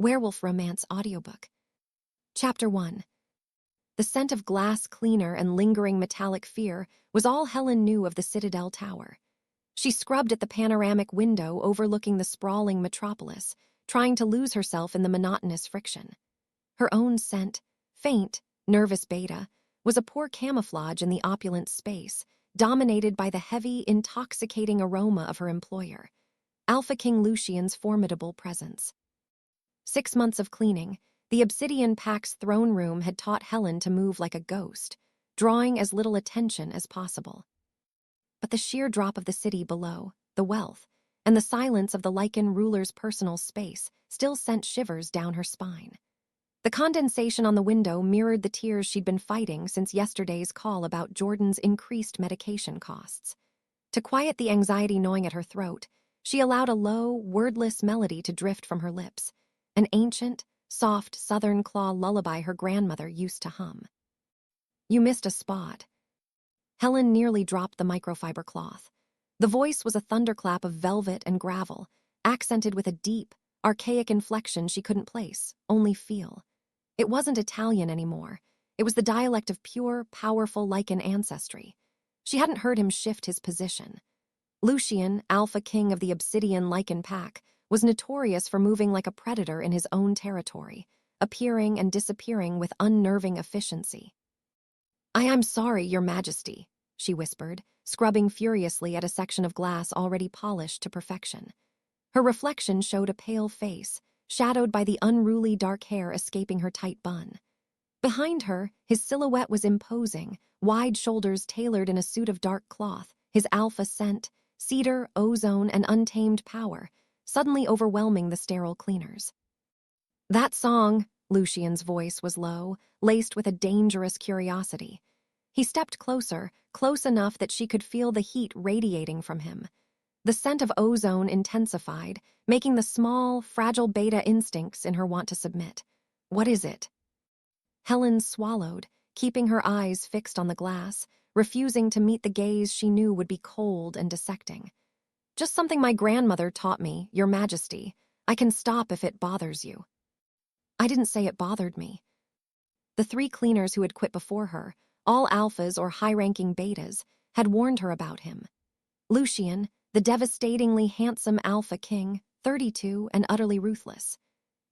Werewolf Romance audiobook. Chapter 1. The scent of glass cleaner and lingering metallic fear was all Helen knew of the Citadel Tower. She scrubbed at the panoramic window overlooking the sprawling metropolis, trying to lose herself in the monotonous friction. Her own scent, faint, nervous beta, was a poor camouflage in the opulent space, dominated by the heavy, intoxicating aroma of her employer, Alpha King Lucian's formidable presence. 6 months of cleaning, the Obsidian Pack's throne room had taught Helen to move like a ghost, drawing as little attention as possible. But the sheer drop of the city below, the wealth, and the silence of the Lycan ruler's personal space still sent shivers down her spine. The condensation on the window mirrored the tears she'd been fighting since yesterday's call about Jordan's increased medication costs. To quiet the anxiety gnawing at her throat, she allowed a low, wordless melody to drift from her lips, an ancient, soft southern claw lullaby her grandmother used to hum. "You missed a spot." Helen nearly dropped the microfiber cloth. The voice was a thunderclap of velvet and gravel, accented with a deep, archaic inflection she couldn't place, only feel. It wasn't Italian anymore. It was the dialect of pure, powerful Lycan ancestry. She hadn't heard him shift his position. Lucian, Alpha King of the Obsidian Lycan Pack, was notorious for moving like a predator in his own territory, appearing and disappearing with unnerving efficiency. I'm sorry, Your Majesty," she whispered, scrubbing furiously at a section of glass already polished to perfection. Her reflection showed a pale face, shadowed by the unruly dark hair escaping her tight bun. Behind her, his silhouette was imposing, wide shoulders tailored in a suit of dark cloth, his alpha scent, cedar, ozone, and untamed power, suddenly overwhelming the sterile cleaners. "That song," Lucian's voice was low, laced with a dangerous curiosity. He stepped closer, close enough that she could feel the heat radiating from him. The scent of ozone intensified, making the small, fragile beta instincts in her want to submit. "What is it?" Helen swallowed, keeping her eyes fixed on the glass, refusing to meet the gaze she knew would be cold and dissecting. "Just something my grandmother taught me, Your Majesty. I can stop if it bothers you." "I didn't say it bothered me." The 3 cleaners who had quit before her, all alphas or high-ranking betas, had warned her about him. Lucian, the devastatingly handsome Alpha King, 32 and utterly ruthless.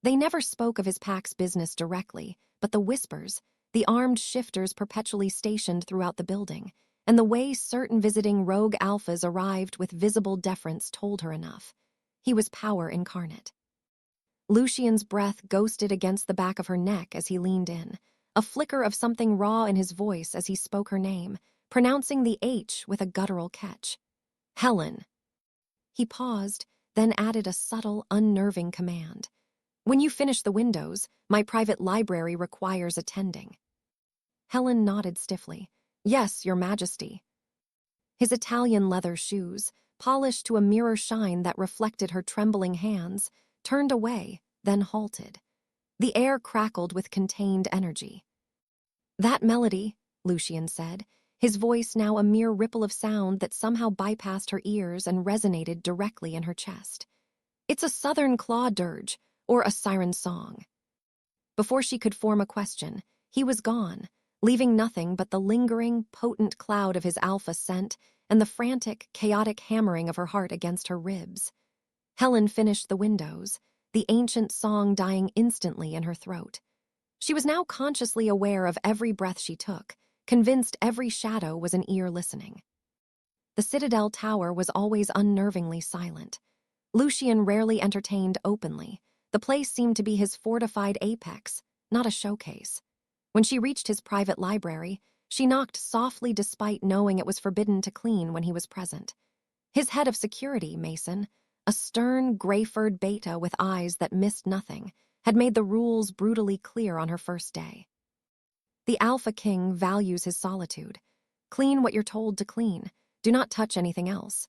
They never spoke of his pack's business directly, but the whispers, the armed shifters perpetually stationed throughout the building, and the way certain visiting rogue alphas arrived with visible deference told her enough. He was power incarnate. Lucian's breath ghosted against the back of her neck as he leaned in, a flicker of something raw in his voice as he spoke her name, pronouncing the H with a guttural catch. "Helen." He paused, then added a subtle, unnerving command. "When you finish the windows, my private library requires attending." Helen nodded stiffly. "Yes, Your Majesty." His Italian leather shoes, polished to a mirror shine that reflected her trembling hands, turned away, then halted. The air crackled with contained energy. "That melody," Lucian said, his voice now a mere ripple of sound that somehow bypassed her ears and resonated directly in her chest. "It's a southern claw dirge, or a siren song." Before she could form a question, he was gone, leaving nothing but the lingering, potent cloud of his alpha scent and the frantic, chaotic hammering of her heart against her ribs. Helen finished the windows, the ancient song dying instantly in her throat. She was now consciously aware of every breath she took, convinced every shadow was an ear listening. The Citadel Tower was always unnervingly silent. Lucian rarely entertained openly. The place seemed to be his fortified apex, not a showcase. When she reached his private library, she knocked softly despite knowing it was forbidden to clean when he was present. His head of security, Mason, a stern, gray-furred beta with eyes that missed nothing, had made the rules brutally clear on her first day. The Alpha King values his solitude. Clean what you're told to clean. Do not touch anything else.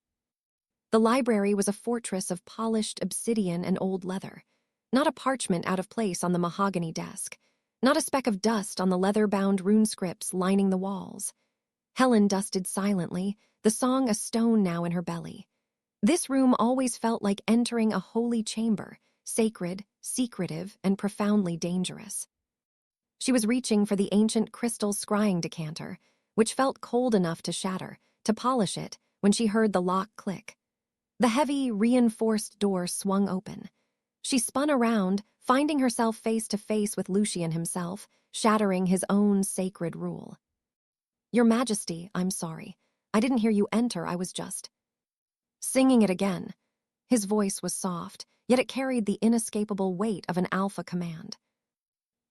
The library was a fortress of polished obsidian and old leather, not a parchment out of place on the mahogany desk, not a speck of dust on the leather-bound rune scripts lining the walls. Helen dusted silently, the song a stone now in her belly. This room always felt like entering a holy chamber, sacred, secretive, and profoundly dangerous. She was reaching for the ancient crystal scrying decanter, which felt cold enough to shatter, to polish it, when she heard the lock click. The heavy, reinforced door swung open. She spun around, finding herself face to face with Lucian himself, shattering his own sacred rule. "Your Majesty, I'm sorry. I didn't hear you enter, I was just..." Singing it again. His voice was soft, yet it carried the inescapable weight of an alpha command.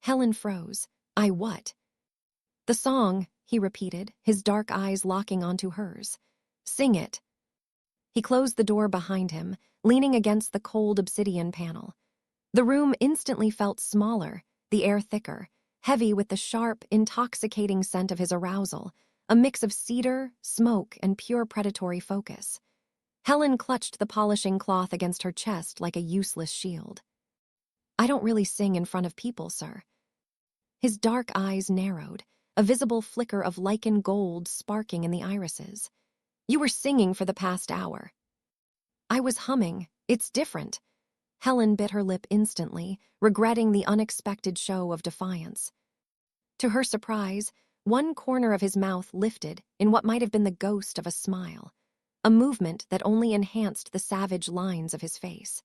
Helen froze. "I what?" "The song," he repeated, his dark eyes locking onto hers. "Sing it." He closed the door behind him, leaning against the cold obsidian panel. The room instantly felt smaller, the air thicker, heavy with the sharp, intoxicating scent of his arousal, a mix of cedar, smoke, and pure predatory focus. Helen clutched the polishing cloth against her chest like a useless shield. "I don't really sing in front of people, sir." His dark eyes narrowed, a visible flicker of Lycan gold sparking in the irises. "You were singing for the past hour." "I was humming. It's different." Helen bit her lip instantly, regretting the unexpected show of defiance. To her surprise, one corner of his mouth lifted in what might have been the ghost of a smile, a movement that only enhanced the savage lines of his face.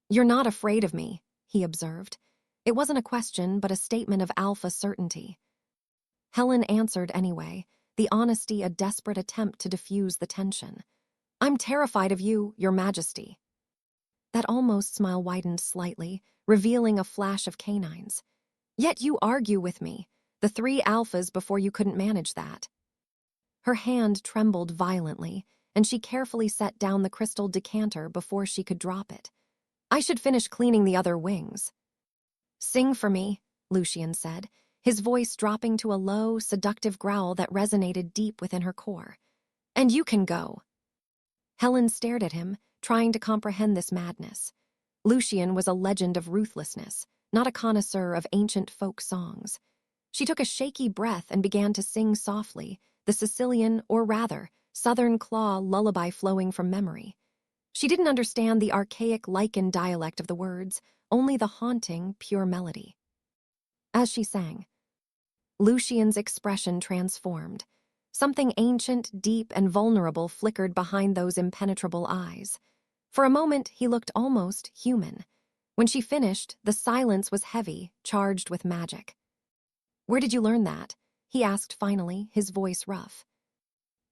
"You're not afraid of me," he observed. It wasn't a question, but a statement of alpha certainty. Helen answered anyway, the honesty a desperate attempt to diffuse the tension. "I'm terrified of you, Your Majesty." That almost smile widened slightly, revealing a flash of canines. "Yet you argue with me, the 3 alphas before you couldn't manage that." Her hand trembled violently, and she carefully set down the crystal decanter before she could drop it. "I should finish cleaning the other wings." "Sing for me," Lucian said, his voice dropping to a low, seductive growl that resonated deep within her core. "And you can go." Helen stared at him, trying to comprehend this madness. Lucian was a legend of ruthlessness, not a connoisseur of ancient folk songs. She took a shaky breath and began to sing softly, the Sicilian, or rather, Southern claw lullaby flowing from memory. She didn't understand the archaic Lycan dialect of the words, only the haunting, pure melody. As she sang, Lucian's expression transformed. Something ancient, deep, and vulnerable flickered behind those impenetrable eyes. For a moment, he looked almost human. When she finished, the silence was heavy, charged with magic. "Where did you learn that?" he asked finally, his voice rough.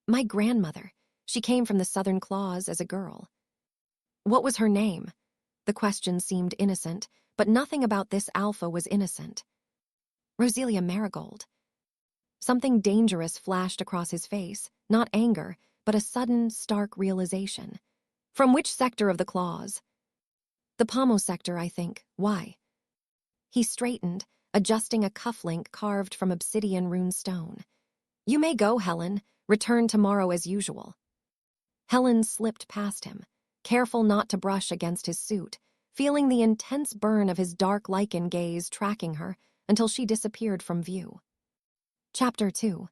"My grandmother. She came from the Southern Claws as a girl." "What was her name?" The question seemed innocent, but nothing about this alpha was innocent. "Roselia Marigold." Something dangerous flashed across his face, not anger, but a sudden, stark realization. "From which sector of the claws?" "The Pomo sector, I think. Why?" He straightened, adjusting a cufflink carved from obsidian rune stone. "You may go, Helen. Return tomorrow as usual." Helen slipped past him, careful not to brush against his suit, feeling the intense burn of his dark Lycan gaze tracking her until she disappeared from view. Chapter 2.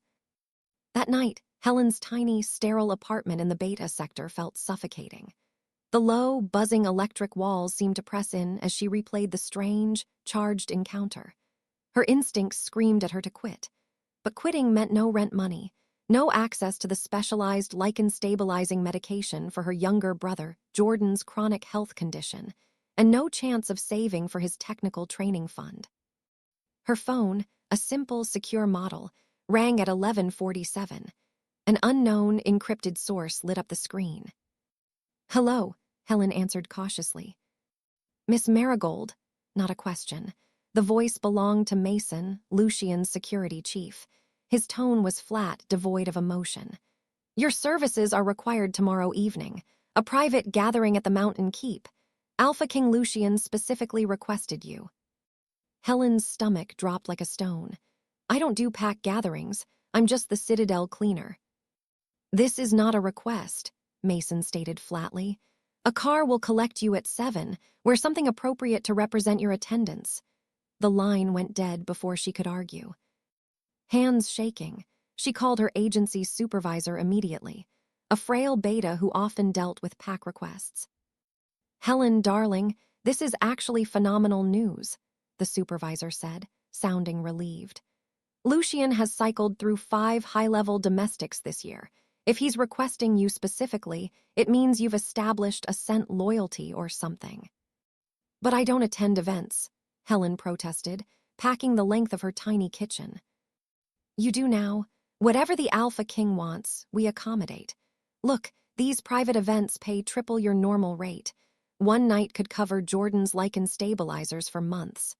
That night, Helen's tiny, sterile apartment in the Beta sector felt suffocating. The low, buzzing electric walls seemed to press in as she replayed the strange, charged encounter. Her instincts screamed at her to quit. But quitting meant no rent money, no access to the specialized Lycan-stabilizing medication for her younger brother, Jordan's chronic health condition, and no chance of saving for his technical training fund. Her phone, a simple, secure model, rang at 11:47. An unknown, encrypted source lit up the screen. "Hello," Helen answered cautiously. "Miss Marigold?" Not a question. The voice belonged to Mason, Lucian's security chief. His tone was flat, devoid of emotion. "Your services are required tomorrow evening. A private gathering at the Mountain Keep. Alpha King Lucian specifically requested you." Helen's stomach dropped like a stone. "I don't do pack gatherings. I'm just the Citadel cleaner." "This is not a request," Mason stated flatly. "A car will collect you at 7. Wear something appropriate to represent your attendance." The line went dead before she could argue. Hands shaking, she called her agency's supervisor immediately, a frail beta who often dealt with pack requests. "Helen, darling, This is actually phenomenal news, the supervisor said, sounding relieved. Lucian has cycled through 5 high-level domestics this year. If he's requesting you specifically, it means you've established a scent loyalty or something. But I don't attend events, Helen protested, packing the length of her tiny kitchen. You do now. Whatever the Alpha King wants, we accommodate. Look, these private events pay triple your normal rate. One night could cover Jordan's Lycan stabilizers for months.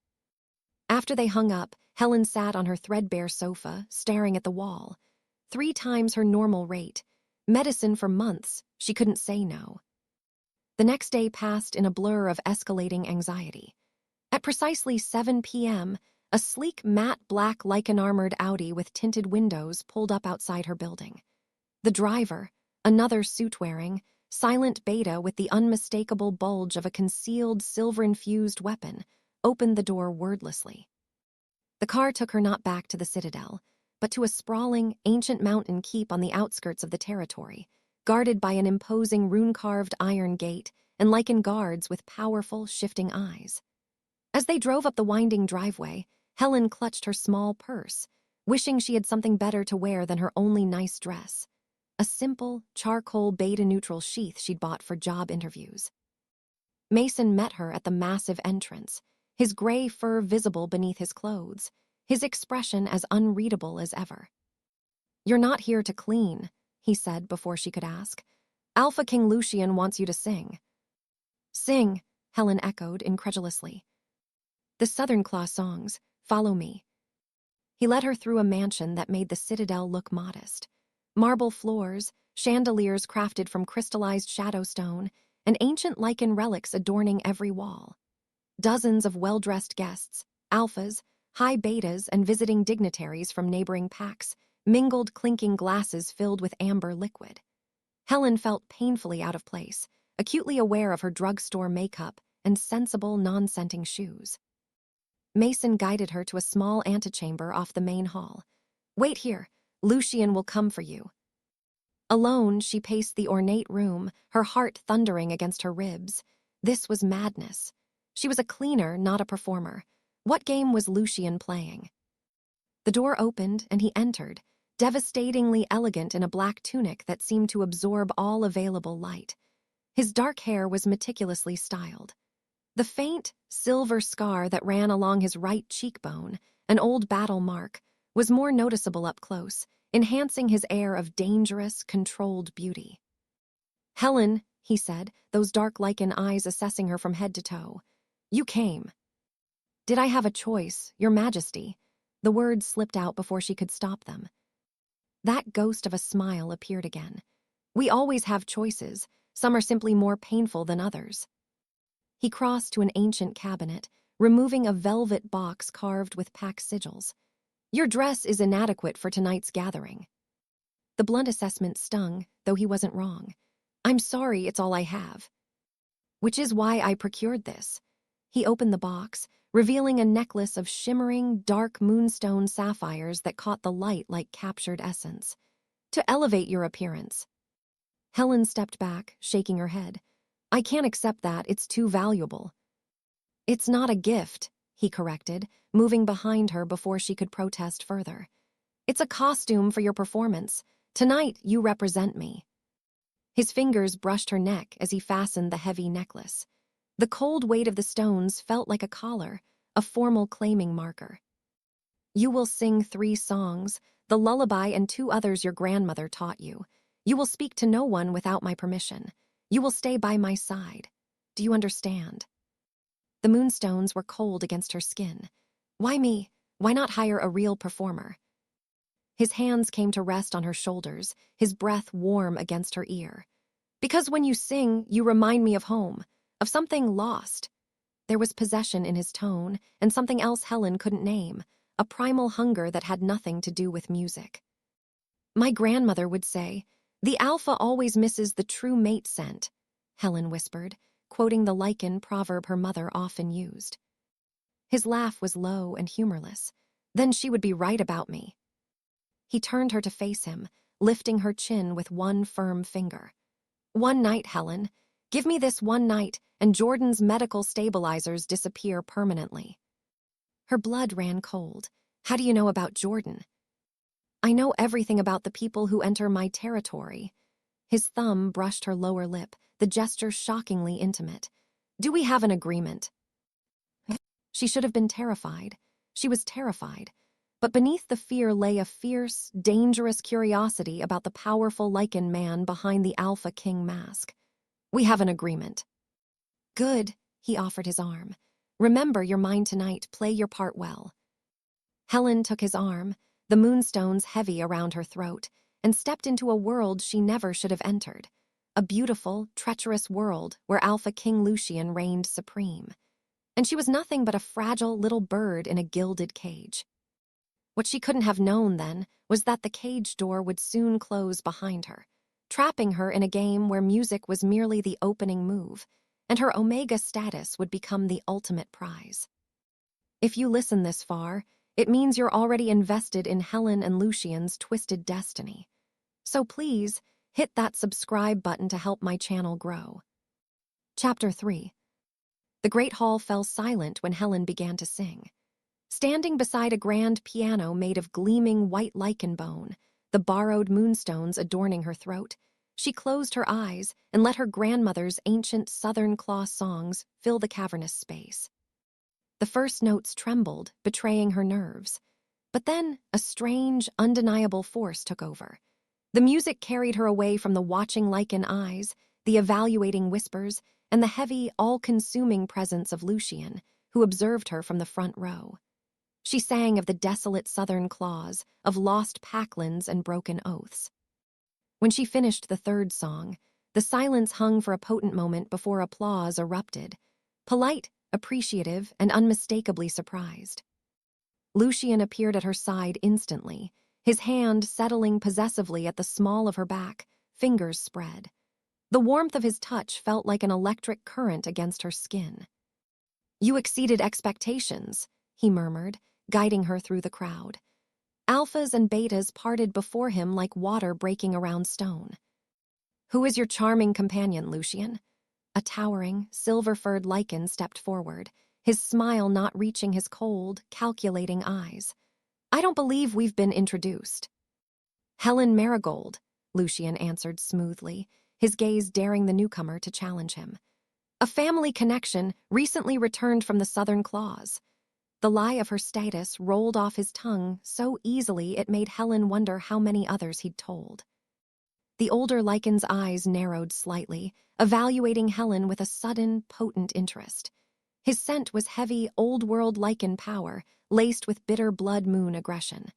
After they hung up, Helen sat on her threadbare sofa, staring at the wall. 3 times her normal rate. Medicine for months, she couldn't say no. The next day passed in a blur of escalating anxiety. At precisely 7 p.m., a sleek matte black Lycan-armored Audi with tinted windows pulled up outside her building. The driver, another suit-wearing, silent beta with the unmistakable bulge of a concealed silver-infused weapon, opened the door wordlessly. The car took her not back to the Citadel, but to a sprawling, ancient mountain keep on the outskirts of the territory, guarded by an imposing rune-carved iron gate and Lycan guards with powerful, shifting eyes. As they drove up the winding driveway, Helen clutched her small purse, wishing she had something better to wear than her only nice dress. A simple, charcoal beta-neutral sheath she'd bought for job interviews. Mason met her at the massive entrance, his gray fur visible beneath his clothes, his expression as unreadable as ever. "You're not here to clean," he said before she could ask. "Alpha King Lucian wants you to sing." "Sing," Helen echoed incredulously. "The Southern Claw songs, Follow Me." He led her through a mansion that made the Citadel look modest. Marble floors, chandeliers crafted from crystallized shadowstone, and ancient Lycan relics adorning every wall. Dozens of well-dressed guests, alphas, high betas, and visiting dignitaries from neighboring packs, mingled clinking glasses filled with amber liquid. Helen felt painfully out of place, acutely aware of her drugstore makeup and sensible, non-scenting shoes. Mason guided her to a small antechamber off the main hall. "Wait here. Lucian will come for you." Alone, she paced the ornate room, her heart thundering against her ribs. This was madness. She was a cleaner, not a performer. What game was Lucian playing? The door opened, and he entered, devastatingly elegant in a black tunic that seemed to absorb all available light. His dark hair was meticulously styled. The faint, silver scar that ran along his right cheekbone, an old battle mark, was more noticeable up close, enhancing his air of dangerous, controlled beauty. "Helen," he said, those dark Lycan eyes assessing her from head to toe. "You came." "Did I have a choice, Your Majesty?" The words slipped out before she could stop them. That ghost of a smile appeared again. "We always have choices. Some are simply more painful than others." He crossed to an ancient cabinet, removing a velvet box carved with pack sigils. "Your dress is inadequate for tonight's gathering." The blunt assessment stung, though he wasn't wrong. "I'm sorry, it's all I have." "Which is why I procured this." He opened the box, revealing a necklace of shimmering, dark moonstone sapphires that caught the light like captured essence. "To elevate your appearance." Helen stepped back, shaking her head. "I can't accept that, it's too valuable." "It's not a gift," he corrected, moving behind her before she could protest further. "It's a costume for your performance. Tonight, you represent me." His fingers brushed her neck as he fastened the heavy necklace. The cold weight of the stones felt like a collar, a formal claiming marker. "You will sing 3 songs, the lullaby and 2 others your grandmother taught you. You will speak to no one without my permission. You will stay by my side. Do you understand?" The moonstones were cold against her skin. "Why me? Why not hire a real performer?" His hands came to rest on her shoulders, his breath warm against her ear. "Because when you sing, you remind me of home, of something lost." There was possession in his tone, and something else Helen couldn't name, a primal hunger that had nothing to do with music. "My grandmother would say, 'The alpha always misses the true mate scent,'" Helen whispered, quoting the Lycan proverb her mother often used. His laugh was low and humorless. "Then she would be right about me." He turned her to face him, lifting her chin with one firm finger. "One night, Helen. Give me this one night, and Jordan's medical stabilizers disappear permanently. Her blood ran cold. How do you know about Jordan? I know everything about the people who enter my territory. His thumb brushed her lower lip, the gesture shockingly intimate. Do we have an agreement? She should have been terrified. She was terrified. But beneath the fear lay a fierce, dangerous curiosity about the powerful Lycan man behind the Alpha King mask. We have an agreement. Good, he offered his arm. Remember you're mine tonight, play your part well. Helen took his arm, the moonstones heavy around her throat, and stepped into a world she never should have entered. A beautiful, treacherous world where Alpha King Lucian reigned supreme. And she was nothing but a fragile little bird in a gilded cage. What she couldn't have known then was that the cage door would soon close behind her, trapping her in a game where music was merely the opening move, and her Omega status would become the ultimate prize. If you listen this far, it means you're already invested in Helen and Lucian's twisted destiny. So please, hit that subscribe button to help my channel grow. Chapter 3. The great hall fell silent when Helen began to sing. Standing beside a grand piano made of gleaming white lichen bone, the borrowed moonstones adorning her throat, she closed her eyes and let her grandmother's ancient Southern Claw songs fill the cavernous space. The first notes trembled, betraying her nerves. But then a strange, undeniable force took over. The music carried her away from the watching Lycan eyes, the evaluating whispers, and the heavy, all-consuming presence of Lucian, who observed her from the front row. She sang of the desolate Southern Claws, of lost packlands and broken oaths. When she finished the third song, the silence hung for a potent moment before applause erupted, polite, appreciative, and unmistakably surprised. Lucian appeared at her side instantly, his hand settling possessively at the small of her back, fingers spread. The warmth of his touch felt like an electric current against her skin. You exceeded expectations, he murmured, guiding her through the crowd. Alphas and betas parted before him like water breaking around stone. Who is your charming companion, Lucian? A towering, silver-furred Lycan stepped forward, his smile not reaching his cold, calculating eyes. I don't believe we've been introduced. Helen Marigold, Lucian answered smoothly, his gaze daring the newcomer to challenge him. A family connection recently returned from the Southern Claws. The lie of her status rolled off his tongue so easily it made Helen wonder how many others he'd told. The older Lycan's eyes narrowed slightly, evaluating Helen with a sudden, potent interest. His scent was heavy, old-world Lycan power, laced with bitter blood moon aggression.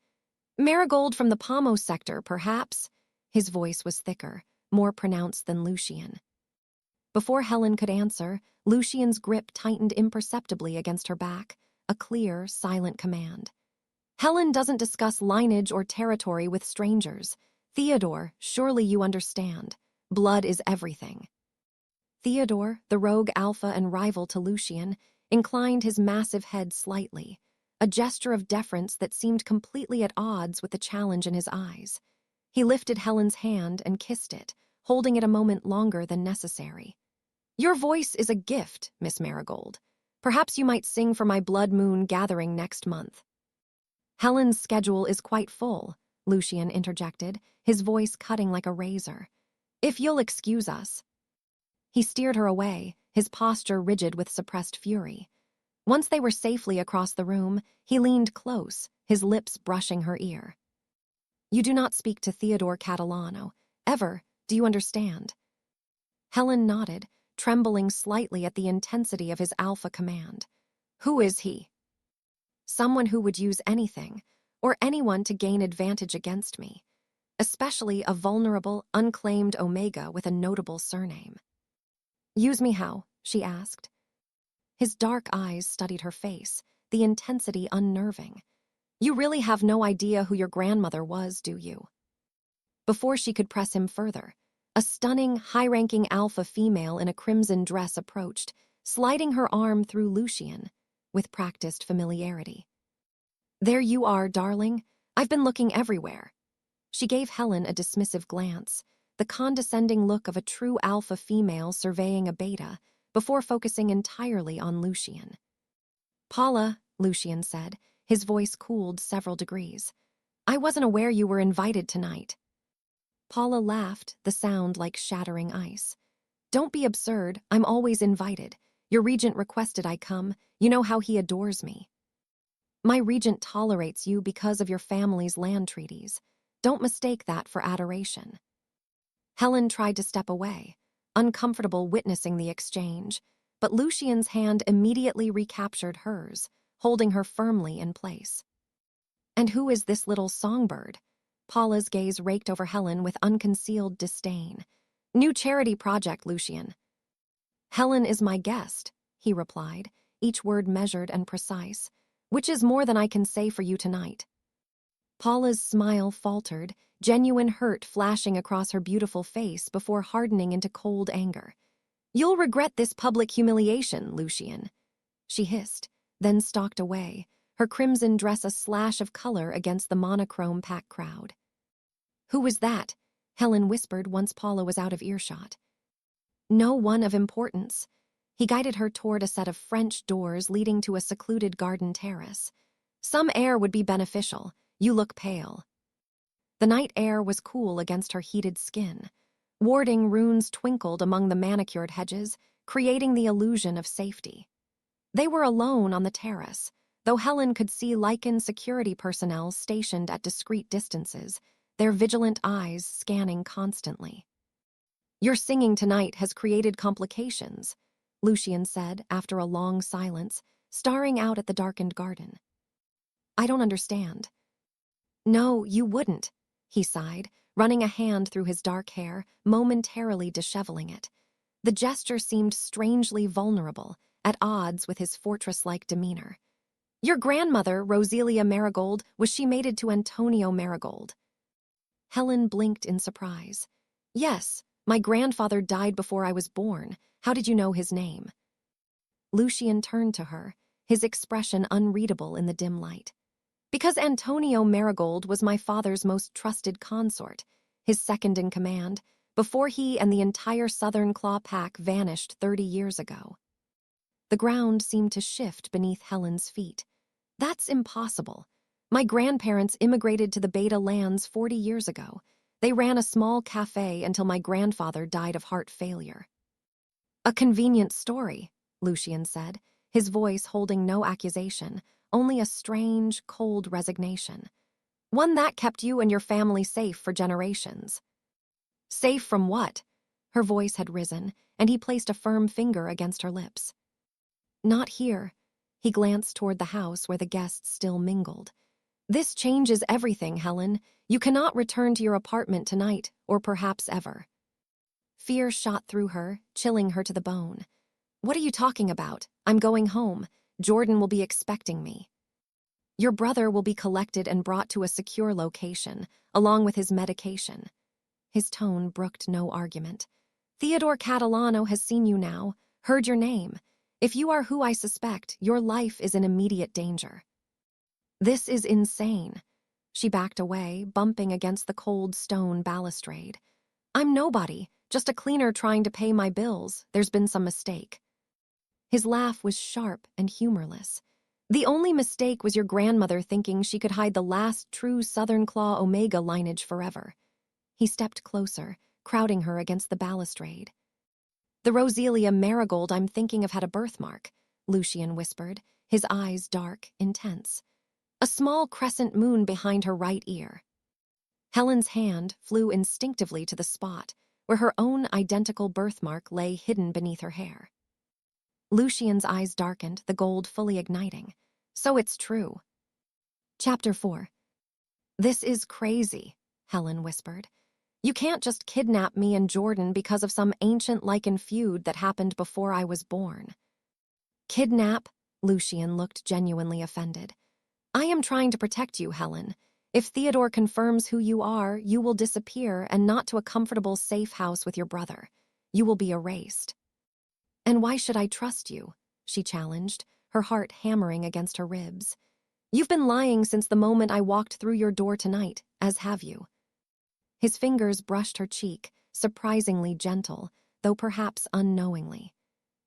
Marigold from the Pomo sector, perhaps? His voice was thicker, more pronounced than Lucian. Before Helen could answer, Lucian's grip tightened imperceptibly against her back, a clear, silent command. Helen doesn't discuss lineage or territory with strangers. Theodore, surely you understand. Blood is everything. Theodore, the rogue alpha and rival to Lucian, inclined his massive head slightly, a gesture of deference that seemed completely at odds with the challenge in his eyes. He lifted Helen's hand and kissed it, holding it a moment longer than necessary. Your voice is a gift, Miss Marigold. Perhaps you might sing for my blood moon gathering next month. Helen's schedule is quite full, Lucian interjected, his voice cutting like a razor. If you'll excuse us. He steered her away, his posture rigid with suppressed fury. Once they were safely across the room, he leaned close, his lips brushing her ear. You do not speak to Theodore Catalano, ever, do you understand? Helen nodded, trembling slightly at the intensity of his alpha command. Who is he? Someone who would use anything, or anyone to gain advantage against me, especially a vulnerable, unclaimed Omega with a notable surname. Use me how? She asked. His dark eyes studied her face, the intensity unnerving. You really have no idea who your grandmother was, do you? Before she could press him further, a stunning, high-ranking alpha female in a crimson dress approached, sliding her arm through Lucian, with practiced familiarity. There you are, darling. I've been looking everywhere. She gave Helen a dismissive glance, the condescending look of a true alpha female surveying a beta, before focusing entirely on Lucian. "Paula," Lucian said, his voice cooled several degrees. "I wasn't aware you were invited tonight." Paula laughed, the sound like shattering ice. "Don't be absurd, I'm always invited. Your regent requested I come, you know how he adores me." "My regent tolerates you because of your family's land treaties. Don't mistake that for adoration." Helen tried to step away, uncomfortable witnessing the exchange, but Lucian's hand immediately recaptured hers, holding her firmly in place. "And who is this little songbird?" Paula's gaze raked over Helen with unconcealed disdain. "New charity project, Lucian." "Helen is my guest," he replied, each word measured and precise, "which is more than I can say for you tonight." Paula's smile faltered, genuine hurt flashing across her beautiful face before hardening into cold anger. "You'll regret this public humiliation, Lucian," she hissed, then stalked away, her crimson dress a slash of color against the monochrome pack crowd. "Who was that?" Helen whispered once Paula was out of earshot. "No one of importance." He guided her toward a set of French doors leading to a secluded garden terrace. "Some air would be beneficial. You look pale." The night air was cool against her heated skin. Warding runes twinkled among the manicured hedges, creating the illusion of safety. They were alone on the terrace, though Helen could see Lycan security personnel stationed at discreet distances, their vigilant eyes scanning constantly. "Your singing tonight has created complications," Lucian said after a long silence, staring out at the darkened garden. "I don't understand." "No, you wouldn't," he sighed, running a hand through his dark hair, momentarily disheveling it. The gesture seemed strangely vulnerable, at odds with his fortress-like demeanor. "Your grandmother, Roselia Marigold, was she mated to Antonio Marigold?" Helen blinked in surprise. "Yes, my grandfather died before I was born. How did you know his name?" Lucian turned to her, his expression unreadable in the dim light. "Because Antonio Marigold was my father's most trusted consort, his second in command, before he and the entire Southern Claw Pack vanished 30 years ago." The ground seemed to shift beneath Helen's feet. "That's impossible. My grandparents immigrated to the Beta lands 40 years ago. They ran a small cafe until my grandfather died of heart failure." "A convenient story," Lucian said, his voice holding no accusation, only a strange, cold resignation. "One that kept you and your family safe for generations." "Safe from what?" Her voice had risen, and he placed a firm finger against her lips. "Not here." He glanced toward the house where the guests still mingled. "This changes everything, Helen. You cannot return to your apartment tonight, or perhaps ever." Fear shot through her, chilling her to the bone. "What are you talking about? I'm going home. Jordan will be expecting me." "Your brother will be collected and brought to a secure location, along with his medication." His tone brooked no argument. "Theodore Catalano has seen you now, heard your name. If you are who I suspect, your life is in immediate danger." "This is insane." She backed away, bumping against the cold stone balustrade. "I'm nobody, just a cleaner trying to pay my bills. There's been some mistake." His laugh was sharp and humorless. "The only mistake was your grandmother thinking she could hide the last true Southern Claw Omega lineage forever." He stepped closer, crowding her against the balustrade. "The Roselia Marigold I'm thinking of had a birthmark," Lucian whispered, his eyes dark, intense. "A small crescent moon behind her right ear." Helen's hand flew instinctively to the spot where her own identical birthmark lay hidden beneath her hair. Lucian's eyes darkened, the gold fully igniting. "So it's true." Chapter 4. "This is crazy," Helen whispered. "You can't just kidnap me and Jordan because of some ancient Lycan feud that happened before I was born." "Kidnap?" Lucian looked genuinely offended. "I am trying to protect you, Helen. If Theodore confirms who you are, you will disappear and not to a comfortable, safe house with your brother. You will be erased." "And why should I trust you?" she challenged, her heart hammering against her ribs. "You've been lying since the moment I walked through your door tonight, as have you." His fingers brushed her cheek, surprisingly gentle, though perhaps unknowingly.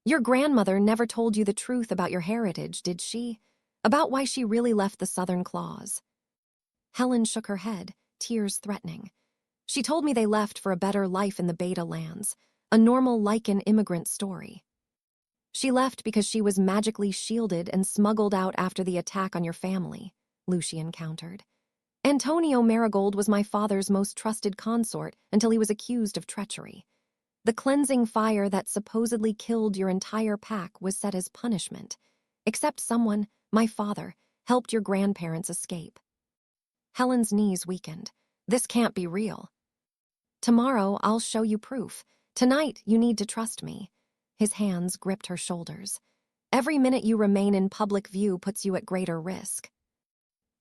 Your grandmother never told you the truth about your heritage, did she? About why she really left the Southern Claws?" Helen shook her head, tears threatening. "She told me they left for a better life in the Beta lands, a normal Lycan immigrant story. She left because she was magically shielded and smuggled out after the attack on your family," Lucian countered. "Antonio Marigold was my father's most trusted consort until he was accused of treachery. The cleansing fire that supposedly killed your entire pack was set as punishment, except someone, my father, helped your grandparents escape." Helen's knees weakened. "This can't be real." "Tomorrow, I'll show you proof. Tonight, you need to trust me." His hands gripped her shoulders. "Every minute you remain in public view puts you at greater risk."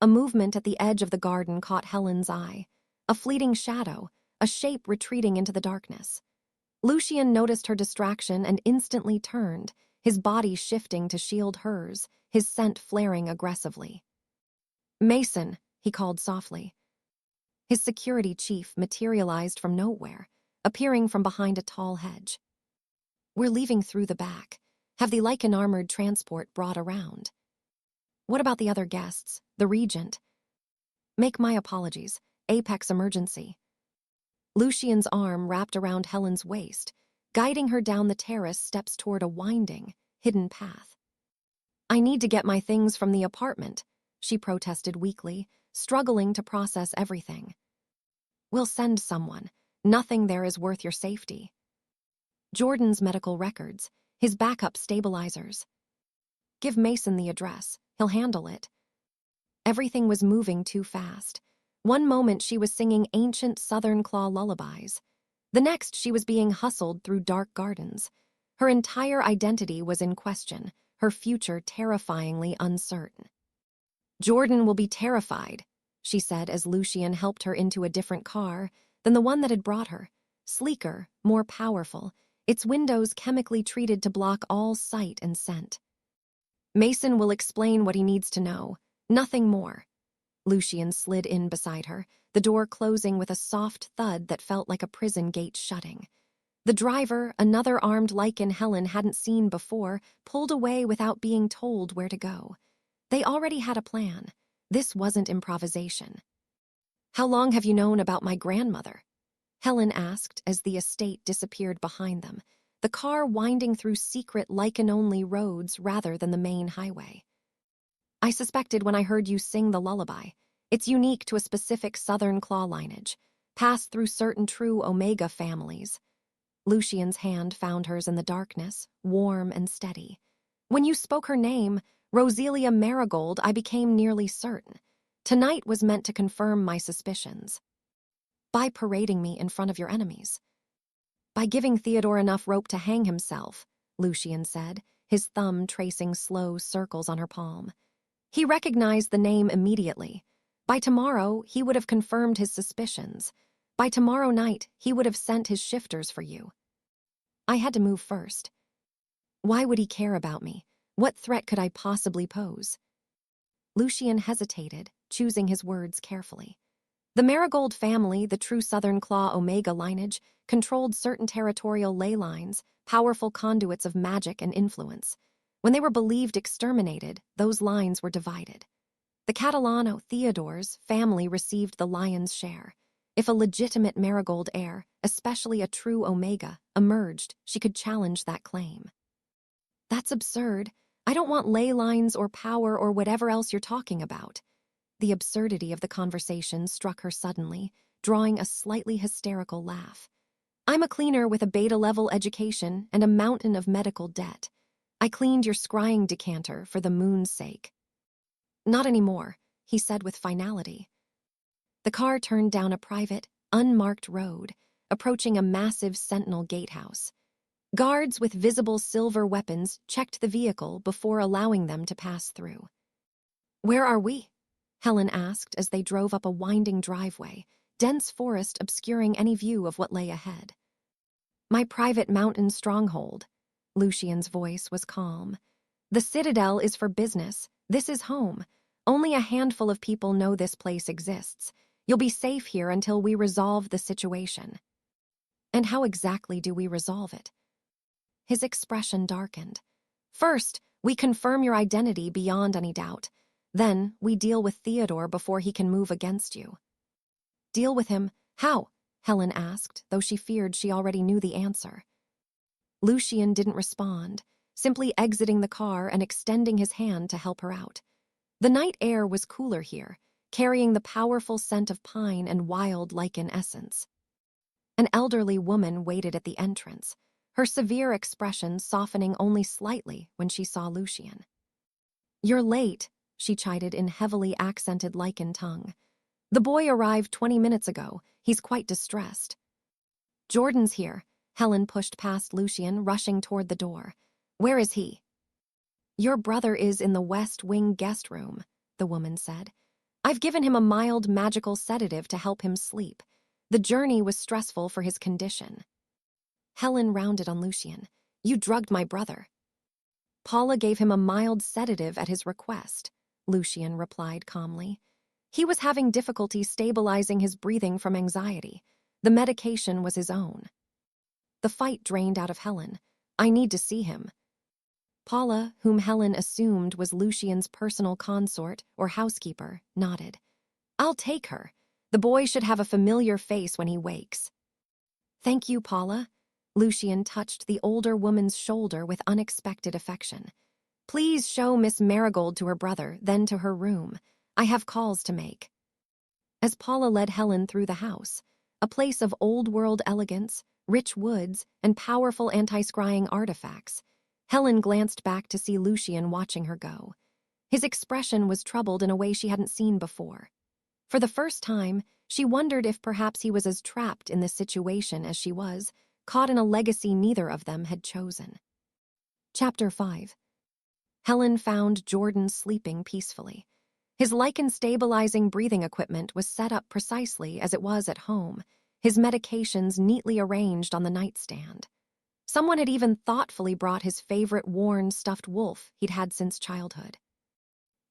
A movement at the edge of the garden caught Helen's eye. A fleeting shadow, a shape retreating into the darkness. Lucian noticed her distraction and instantly turned, his body shifting to shield hers, his scent flaring aggressively. "Mason," he called softly. His security chief materialized from nowhere, appearing from behind a tall hedge. "We're leaving through the back. Have the Lycan armored transport brought around." "What about the other guests, the regent?" "Make my apologies. Apex emergency." Lucian's arm wrapped around Helen's waist, guiding her down the terrace steps toward a winding, hidden path. "I need to get my things from the apartment," she protested weakly, struggling to process everything. "We'll send someone. Nothing there is worth your safety." "Jordan's medical records, his backup stabilizers." "Give Mason the address. He'll handle it." Everything was moving too fast. One moment she was singing ancient Southern Claw lullabies. The next she was being hustled through dark gardens. Her entire identity was in question, her future terrifyingly uncertain. "Jordan will be terrified," she said as Lucian helped her into a different car than the one that had brought her. Sleeker, more powerful, its windows chemically treated to block all sight and scent. "Mason will explain what he needs to know. Nothing more." Lucian slid in beside her, the door closing with a soft thud that felt like a prison gate shutting. The driver, another armed Lycan Helen hadn't seen before, pulled away without being told where to go. They already had a plan. This wasn't improvisation. "How long have you known about my grandmother?" Helen asked as the estate disappeared behind them, the car winding through secret Lycan-only roads rather than the main highway. "I suspected when I heard you sing the lullaby. It's unique to a specific Southern Claw lineage, passed through certain true Omega families." Lucian's hand found hers in the darkness, warm and steady. "When you spoke her name, Roselia Marigold, I became nearly certain. Tonight was meant to confirm my suspicions." "By parading me in front of your enemies." "By giving Theodore enough rope to hang himself," Lucian said, his thumb tracing slow circles on her palm. He recognized the name immediately. By tomorrow, he would have confirmed his suspicions. By tomorrow night, he would have sent his shifters for you. "I had to move first." "Why would he care about me? What threat could I possibly pose?" Lucian hesitated, choosing his words carefully. The Marigold family, the true Southern Claw Omega lineage, controlled certain territorial ley lines, powerful conduits of magic and influence. When they were believed exterminated, those lines were divided. The Catalano Theodore's family received the lion's share. If a legitimate Marigold heir, especially a true Omega, emerged, she could challenge that claim. "That's absurd. I don't want ley lines or power or whatever else you're talking about." The absurdity of the conversation struck her suddenly, drawing a slightly hysterical laugh. "I'm a cleaner with a beta-level education and a mountain of medical debt. I cleaned your scrying decanter for the moon's sake." "Not anymore," he said with finality. The car turned down a private, unmarked road, approaching a massive sentinel gatehouse. Guards with visible silver weapons checked the vehicle before allowing them to pass through. "Where are we?" Helen asked as they drove up a winding driveway, dense forest obscuring any view of what lay ahead. "My private mountain stronghold." Lucian's voice was calm. "The Citadel is for business. This is home. Only a handful of people know this place exists. You'll be safe here until we resolve the situation." "And how exactly do we resolve it?" His expression darkened. "First, we confirm your identity beyond any doubt. Then, we deal with Theodore before he can move against you." "Deal with him? How?" Helen asked, though she feared she already knew the answer. Lucian didn't respond, simply exiting the car and extending his hand to help her out. The night air was cooler here, carrying the powerful scent of pine and wild lichen essence. An elderly woman waited at the entrance, her severe expression softening only slightly when she saw Lucian. "You're late," she chided in heavily accented Lycan tongue. "The boy arrived 20 minutes ago. He's quite distressed." "Jordan's here." Helen pushed past Lucian, rushing toward the door. "Where is he?" "Your brother is in the West Wing guest room," the woman said. "I've given him a mild magical sedative to help him sleep. The journey was stressful for his condition." Helen rounded on Lucian. "You drugged my brother." "Paula gave him a mild sedative at his request," Lucian replied calmly. "He was having difficulty stabilizing his breathing from anxiety. The medication was his own." The fight drained out of Helen. "I need to see him." Paula, whom Helen assumed was Lucian's personal consort or housekeeper, nodded. "I'll take her. The boy should have a familiar face when he wakes." "Thank you, Paula." Lucian touched the older woman's shoulder with unexpected affection. "Please show Miss Marigold to her brother, then to her room. I have calls to make." As Paula led Helen through the house, a place of old-world elegance, rich woods, and powerful anti-scrying artifacts, Helen glanced back to see Lucian watching her go. His expression was troubled in a way she hadn't seen before. For the first time, she wondered if perhaps he was as trapped in this situation as she was, caught in a legacy neither of them had chosen. Chapter 5. Helen found Jordan sleeping peacefully. His lichen-stabilizing breathing equipment was set up precisely as it was at home, his medications neatly arranged on the nightstand. Someone had even thoughtfully brought his favorite worn stuffed wolf he'd had since childhood.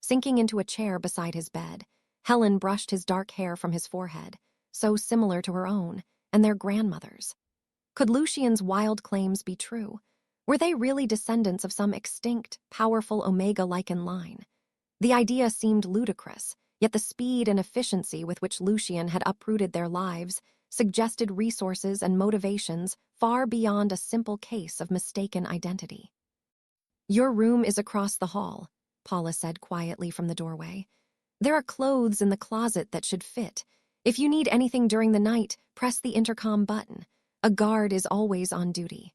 Sinking into a chair beside his bed, Helen brushed his dark hair from his forehead, so similar to her own, and their grandmother's. Could Lucian's wild claims be true? Were they really descendants of some extinct, powerful Omega-Lycan line? The idea seemed ludicrous, yet the speed and efficiency with which Lucian had uprooted their lives suggested resources and motivations far beyond a simple case of mistaken identity. "Your room is across the hall," Paula said quietly from the doorway. "There are clothes in the closet that should fit. If you need anything during the night, press the intercom button. A guard is always on duty."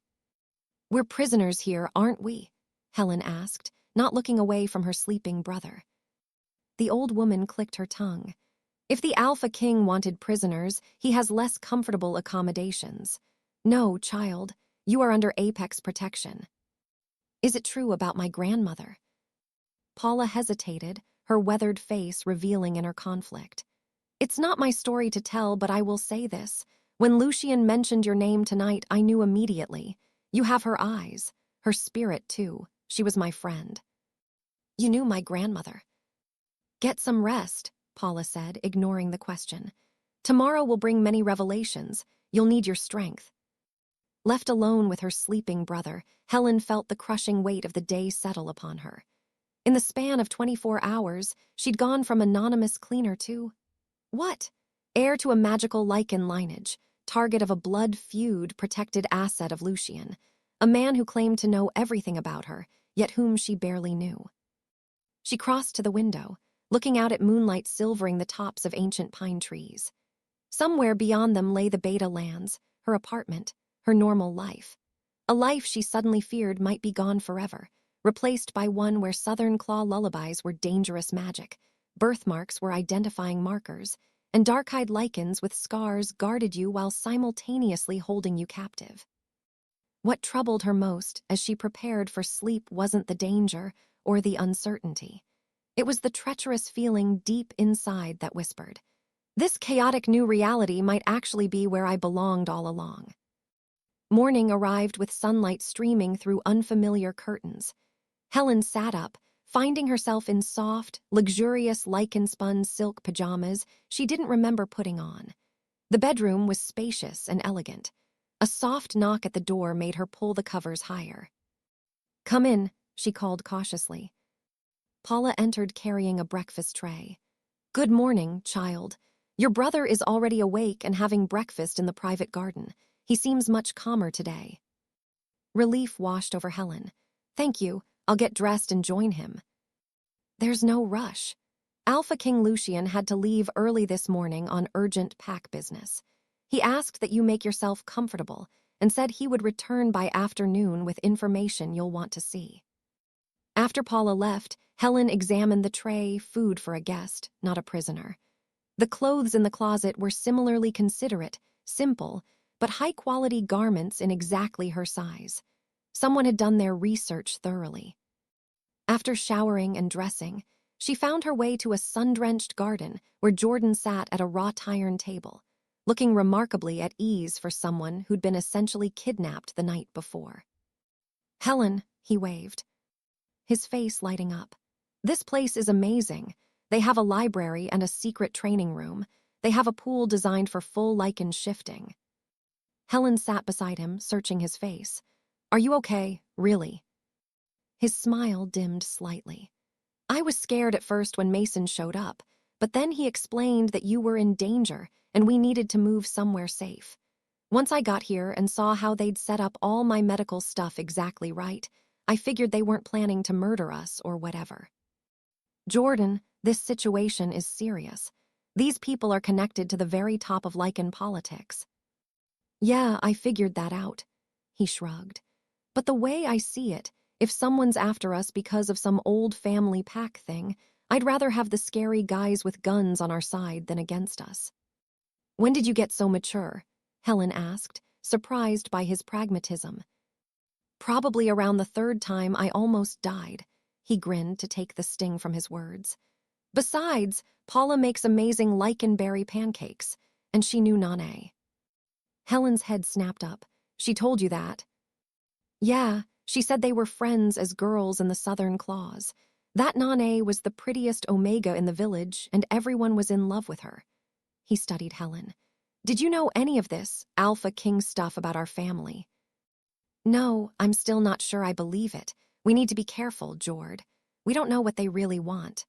"We're prisoners here, aren't we?" Helen asked, not looking away from her sleeping brother. The old woman clicked her tongue. "If the Alpha King wanted prisoners, he has less comfortable accommodations. No, child, you are under Apex protection." "Is it true about my grandmother?" Paula hesitated, her weathered face revealing inner conflict. "It's not my story to tell, but I will say this. When Lucian mentioned your name tonight, I knew immediately. You have her eyes, her spirit too. She was my friend." "You knew my grandmother." "Get some rest," Paula said, ignoring the question. "Tomorrow will bring many revelations. You'll need your strength." Left alone with her sleeping brother, Helen felt the crushing weight of the day settle upon her. In the span of 24 hours, she'd gone from anonymous cleaner to... what? Heir to a magical Lycan lineage, target of a blood feud protected asset of Lucian, a man who claimed to know everything about her, yet whom she barely knew. She crossed to the window, looking out at moonlight silvering the tops of ancient pine trees. Somewhere beyond them lay the Beta lands, her apartment, her normal life. A life she suddenly feared might be gone forever, replaced by one where Southern Claw lullabies were dangerous magic, birthmarks were identifying markers, and dark-eyed lichens with scars guarded you while simultaneously holding you captive. What troubled her most as she prepared for sleep wasn't the danger or the uncertainty. It was the treacherous feeling deep inside that whispered, "This chaotic new reality might actually be where I belonged all along." Morning arrived with sunlight streaming through unfamiliar curtains. Helen sat up, finding herself in soft, luxurious lichen-spun silk pajamas she didn't remember putting on. The bedroom was spacious and elegant. A soft knock at the door made her pull the covers higher. "Come in," she called cautiously. Paula entered carrying a breakfast tray. "Good morning, child. Your brother is already awake and having breakfast in the private garden. He seems much calmer today." Relief washed over Helen. "Thank you. I'll get dressed and join him." "There's no rush." Alpha King Lucian had to leave early this morning on urgent pack business. He asked that you make yourself comfortable and said he would return by afternoon with information you'll want to see. After Paula left, Helen examined the tray, food for a guest, not a prisoner. The clothes in the closet were similarly considerate, simple, but high-quality garments in exactly her size. Someone had done their research thoroughly. After showering and dressing, she found her way to a sun-drenched garden where Jordan sat at a wrought iron table, looking remarkably at ease for someone who'd been essentially kidnapped the night before. "Helen," he waved, his face lighting up. "This place is amazing. They have a library and a secret training room. They have a pool designed for full Lycan shifting." Helen sat beside him, searching his face. "Are you okay, really?" His smile dimmed slightly. "I was scared at first when Mason showed up, but then he explained that you were in danger and we needed to move somewhere safe. Once I got here and saw how they'd set up all my medical stuff exactly right, I figured they weren't planning to murder us or whatever." "Jordan, this situation is serious. These people are connected to the very top of Lycan politics." "Yeah, I figured that out," he shrugged. "But the way I see it, if someone's after us because of some old family pack thing, I'd rather have the scary guys with guns on our side than against us." "When did you get so mature?" Helen asked, surprised by his pragmatism. "Probably around the third time I almost died," he grinned to take the sting from his words. "Besides, Paula makes amazing lichen berry pancakes, and she knew Nane." Helen's head snapped up. "She told you that?" "Yeah, she said they were friends as girls in the Southern Claws. That Nane was the prettiest Omega in the village, and everyone was in love with her." He studied Helen. "Did you know any of this Alpha King stuff about our family?" "No, I'm still not sure I believe it. We need to be careful, Jord. We don't know what they really want."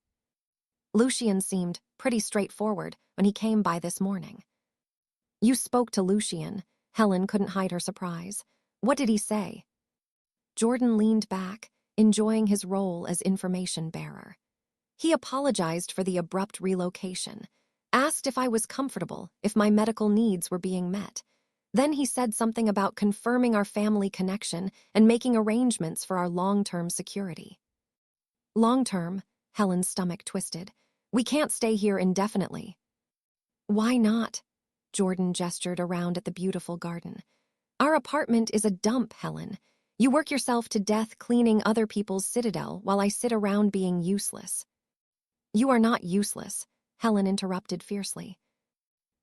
Lucian seemed pretty straightforward when he came by this morning. "You spoke to Lucian." Helen couldn't hide her surprise. "What did he say?" Jordan leaned back, enjoying his role as information bearer. "He apologized for the abrupt relocation, asked if I was comfortable, if my medical needs were being met. Then he said something about confirming our family connection and making arrangements for our long-term security." "Long-term?" Helen's stomach twisted. "We can't stay here indefinitely." "Why not?" Jordan gestured around at the beautiful garden. "Our apartment is a dump, Helen. You work yourself to death cleaning other people's citadel while I sit around being useless." "You are not useless," Helen interrupted fiercely.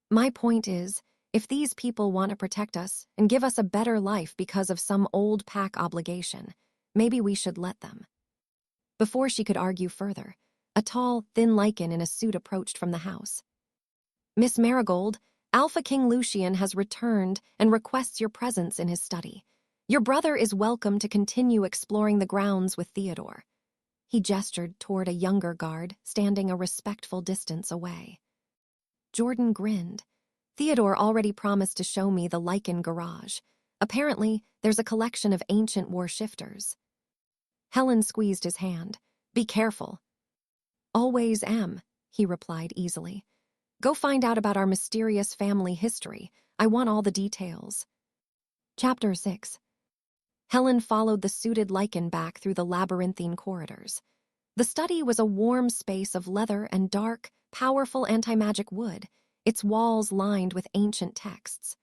"My point is, if these people want to protect us and give us a better life because of some old pack obligation, maybe we should let them." Before she could argue further, a tall, thin Lycan in a suit approached from the house. "Miss Marigold, Alpha King Lucian has returned and requests your presence in his study. Your brother is welcome to continue exploring the grounds with Theodore." He gestured toward a younger guard standing a respectful distance away. Jordan grinned. "Theodore already promised to show me the Lycan garage. Apparently, there's a collection of ancient war shifters." Helen squeezed his hand. "Be careful." "Always am," he replied easily. "Go find out about our mysterious family history. I want all the details." Chapter 6. Helen followed the suited Lycan back through the labyrinthine corridors. The study was a warm space of leather and dark, powerful anti-magic wood, its walls lined with ancient texts.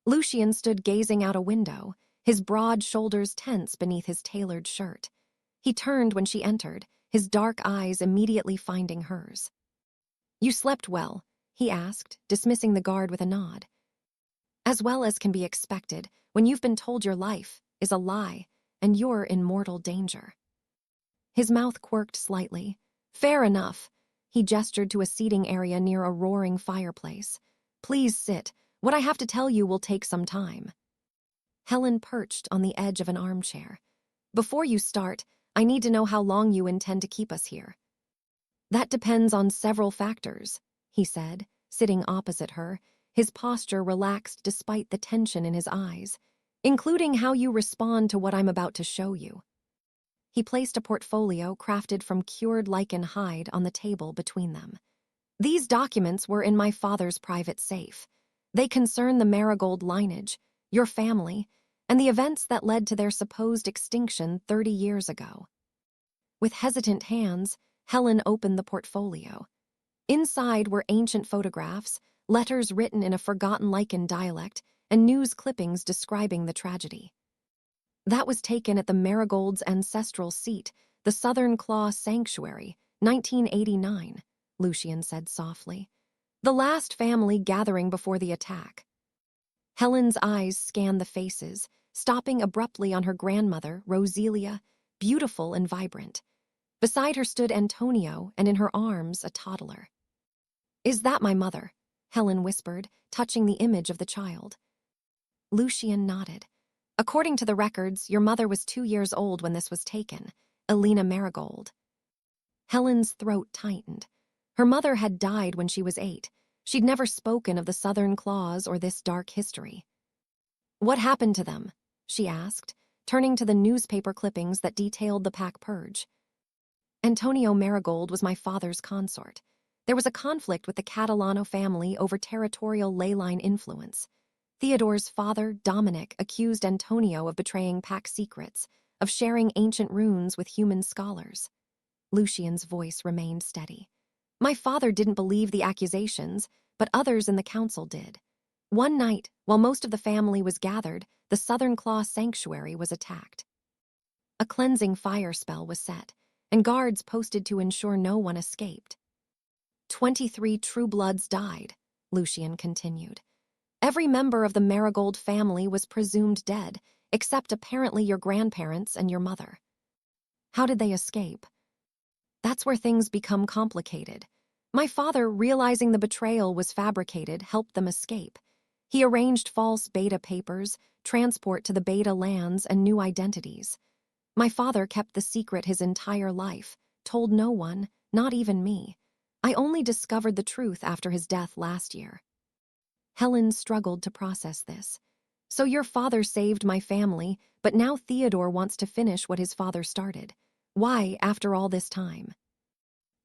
Lucian stood gazing out a window, his broad shoulders tense beneath his tailored shirt. He turned when she entered, his dark eyes immediately finding hers. "You slept well?" he asked, dismissing the guard with a nod. "As well as can be expected when you've been told your life is a lie and you're in mortal danger." His mouth quirked slightly. "Fair enough." He gestured to a seating area near a roaring fireplace. "Please sit. What I have to tell you will take some time." Helen perched on the edge of an armchair. Before you start, I need to know how long you intend to keep us here. That depends on several factors, he said, sitting opposite her, his posture relaxed despite the tension in his eyes, including how you respond to what I'm about to show you. He placed a portfolio crafted from cured Lycan hide on the table between them. These documents were in my father's private safe. They concern the Marigold lineage, your family, and the events that led to their supposed extinction 30 years ago. With hesitant hands, Helen opened the portfolio. Inside were ancient photographs, letters written in a forgotten Lycan dialect, and news clippings describing the tragedy. That was taken at the Marigold's ancestral seat, the Southern Claw Sanctuary, 1989, Lucian said softly. The last family gathering before the attack. Helen's eyes scanned the faces, stopping abruptly on her grandmother, Roselia, beautiful and vibrant. Beside her stood Antonio, and in her arms, a toddler. Is that my mother? Helen whispered, touching the image of the child. Lucian nodded. According to the records, your mother was 2 years old when this was taken, Elena Marigold. Helen's throat tightened. Her mother had died when she was 8. She'd never spoken of the Southern Claws or this dark history. What happened to them? She asked, turning to the newspaper clippings that detailed the Pack purge. Antonio Marigold was my father's consort. There was a conflict with the Catalano family over territorial ley line influence. Theodore's father, Dominic, accused Antonio of betraying Pack secrets, of sharing ancient runes with human scholars. Lucian's voice remained steady. My father didn't believe the accusations, but others in the council did. One night, while most of the family was gathered, the Southern Claw Sanctuary was attacked. A cleansing fire spell was set, and guards posted to ensure no one escaped. 23 true bloods died, Lucian continued. Every member of the Marigold family was presumed dead, except apparently your grandparents and your mother. How did they escape? That's where things become complicated. My father, realizing the betrayal was fabricated, helped them escape. He arranged false beta papers, transport to the beta lands, and new identities. My father kept the secret his entire life, told no one, not even me. I only discovered the truth after his death last year. Helen struggled to process this. So your father saved my family, but now Theodore wants to finish what his father started. Why, after all this time?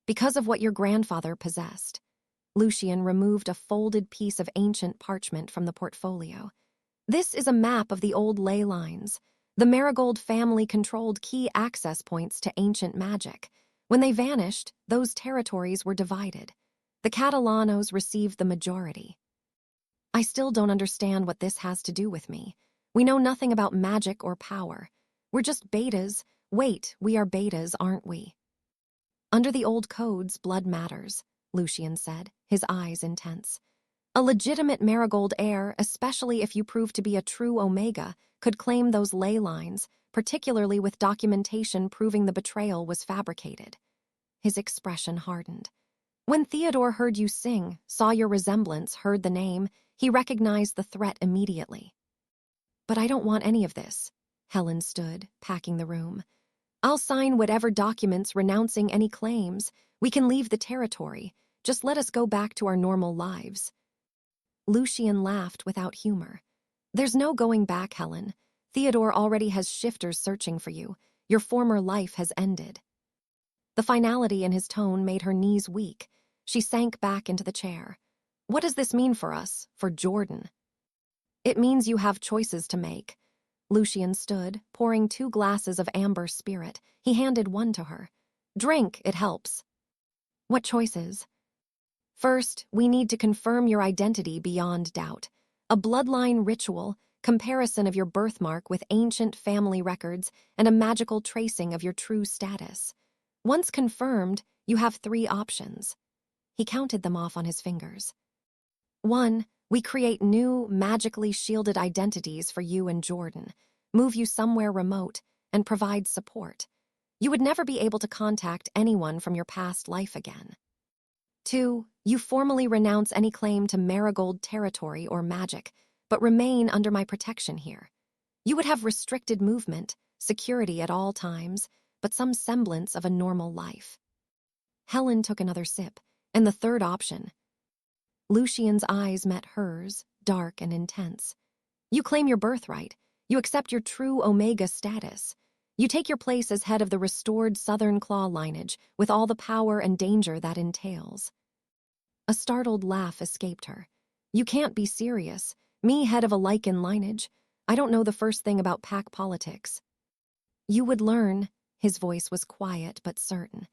Because of what your grandfather possessed. Lucian removed a folded piece of ancient parchment from the portfolio. This is a map of the old ley lines. The Marigold family controlled key access points to ancient magic. When they vanished, those territories were divided. The Catalanos received the majority. I still don't understand what this has to do with me. We know nothing about magic or power. We're just betas. Wait, we are betas, aren't we? Under the old codes, blood matters, Lucian said, his eyes intense. A legitimate Marigold heir, especially if you prove to be a true Omega, could claim those ley lines, particularly with documentation proving the betrayal was fabricated. His expression hardened. When Theodore heard you sing, saw your resemblance, heard the name, he recognized the threat immediately. But I don't want any of this. Helen stood, packing the room. I'll sign whatever documents renouncing any claims. We can leave the territory. Just let us go back to our normal lives. Lucian laughed without humor. There's no going back, Helen. Theodore already has shifters searching for you. Your former life has ended. The finality in his tone made her knees weak. She sank back into the chair. What does this mean for us, for Jordan? It means you have choices to make. Lucian stood, pouring 2 glasses of amber spirit. He handed one to her. Drink, it helps. What choices? First, we need to confirm your identity beyond doubt. A bloodline ritual, comparison of your birthmark with ancient family records, and a magical tracing of your true status. Once confirmed, you have 3 options. He counted them off on his fingers. 1, we create new, magically shielded identities for you and Jordan, move you somewhere remote, and provide support. You would never be able to contact anyone from your past life again. 2, you formally renounce any claim to Marigold territory or magic, but remain under my protection here. You would have restricted movement, security at all times, but some semblance of a normal life. Helen took another sip, and the third option. Lucian's eyes met hers, dark and intense. You claim your birthright. You accept your true Omega status. You take your place as head of the restored Southern Claw lineage with all the power and danger that entails. A startled laugh escaped her. You can't be serious. Me, head of a Lycan lineage. I don't know the first thing about pack politics. You would learn. His voice was quiet but certain.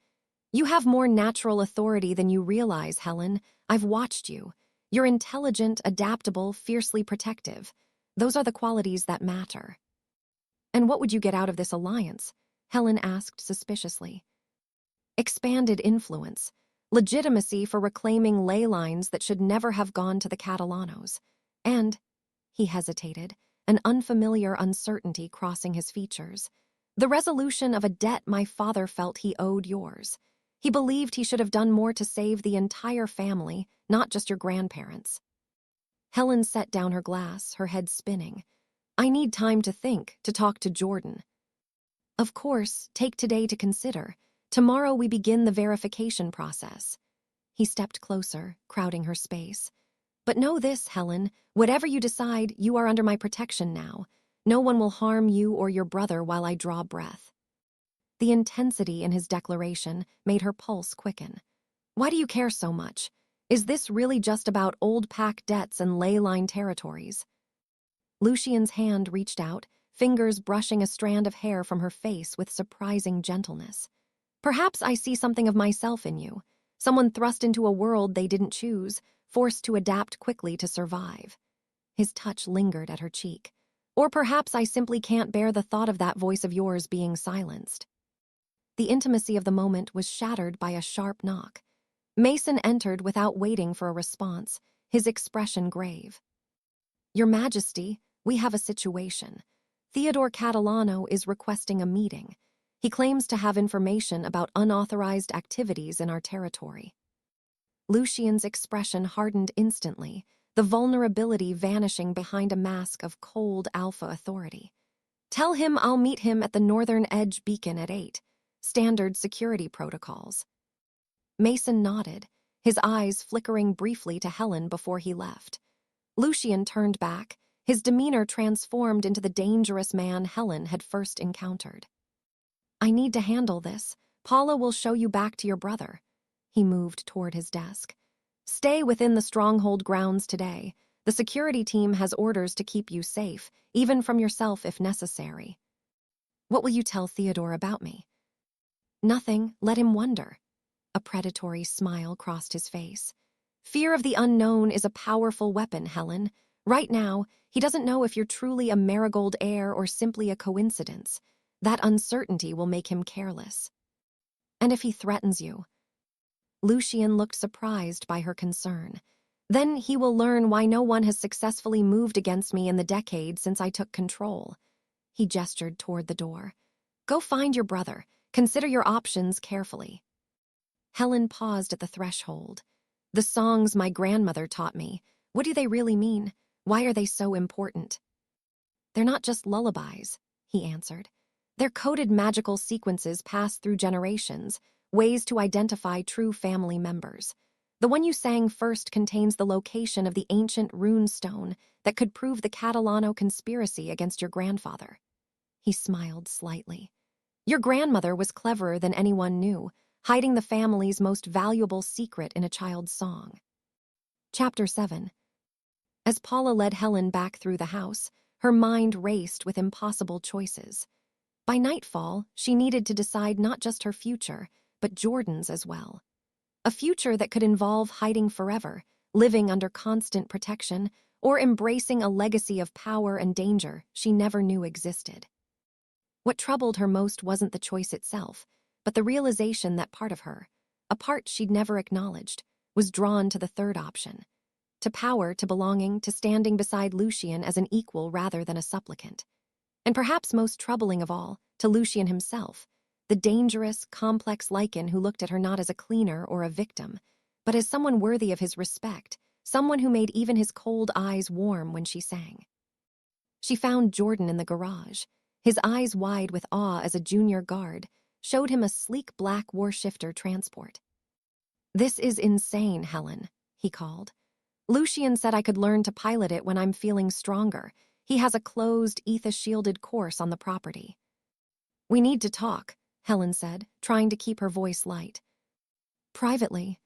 You have more natural authority than you realize, Helen. I've watched you. You're intelligent, adaptable, fiercely protective. Those are the qualities that matter. And what would you get out of this alliance? Helen asked suspiciously. Expanded influence. Legitimacy for reclaiming ley lines that should never have gone to the Catalanos. And, he hesitated, an unfamiliar uncertainty crossing his features, the resolution of a debt my father felt he owed yours. He believed he should have done more to save the entire family, not just your grandparents. Helen set down her glass, her head spinning. I need time to think, to talk to Jordan. Of course, take today to consider. Tomorrow we begin the verification process. He stepped closer, crowding her space. But know this, Helen, whatever you decide, you are under my protection now. No one will harm you or your brother while I draw breath. The intensity in his declaration made her pulse quicken. Why do you care so much? Is this really just about old pack debts and ley line territories? Lucian's hand reached out, fingers brushing a strand of hair from her face with surprising gentleness. Perhaps I see something of myself in you, someone thrust into a world they didn't choose, forced to adapt quickly to survive. His touch lingered at her cheek. Or perhaps I simply can't bear the thought of that voice of yours being silenced. The intimacy of the moment was shattered by a sharp knock. Mason entered without waiting for a response, his expression grave. Your Majesty, we have a situation. Theodore Catalano is requesting a meeting. He claims to have information about unauthorized activities in our territory. Lucian's expression hardened instantly, the vulnerability vanishing behind a mask of cold alpha authority. Tell him I'll meet him at the Northern Edge Beacon at 8. Standard security protocols. Mason nodded, his eyes flickering briefly to Helen before he left. Lucian turned back, his demeanor transformed into the dangerous man Helen had first encountered. I need to handle this. Paula will show you back to your brother. He moved toward his desk. Stay within the stronghold grounds today. The security team has orders to keep you safe, even from yourself if necessary. What will you tell Theodore about me? Nothing, let him wonder. A predatory smile crossed his face. Fear of the unknown is a powerful weapon, Helen. Right now, he doesn't know if you're truly a marigold heir or simply a coincidence. That uncertainty will make him careless. And if he threatens you? Lucian looked surprised by her concern. Then he will learn why no one has successfully moved against me in the decade since I took control. He gestured toward the door. Go find your brother. Consider your options carefully. Helen paused at the threshold. The songs my grandmother taught me, what do they really mean? Why are they so important? They're not just lullabies, he answered. They're coded magical sequences passed through generations, ways to identify true family members. The one you sang first contains the location of the ancient rune stone that could prove the Catalano conspiracy against your grandfather. He smiled slightly. Your grandmother was cleverer than anyone knew, hiding the family's most valuable secret in a child's song. Chapter 7. As Paula led Helen back through the house, her mind raced with impossible choices. By nightfall, she needed to decide not just her future, but Jordan's as well. A future that could involve hiding forever, living under constant protection, or embracing a legacy of power and danger she never knew existed. What troubled her most wasn't the choice itself, but the realization that part of her, a part she'd never acknowledged, was drawn to the third option. To power, to belonging, to standing beside Lucian as an equal rather than a supplicant. And perhaps most troubling of all, to Lucian himself, the dangerous, complex Lycan who looked at her not as a cleaner or a victim, but as someone worthy of his respect, someone who made even his cold eyes warm when she sang. She found Jordan in the garage. His eyes wide with awe as a junior guard showed him a sleek black Warshifter transport. "This is insane, Helen," he called. "Lucian said I could learn to pilot it when I'm feeling stronger. He has a closed, Aether-shielded course on the property." "We need to talk," Helen said, trying to keep her voice light. "Privately."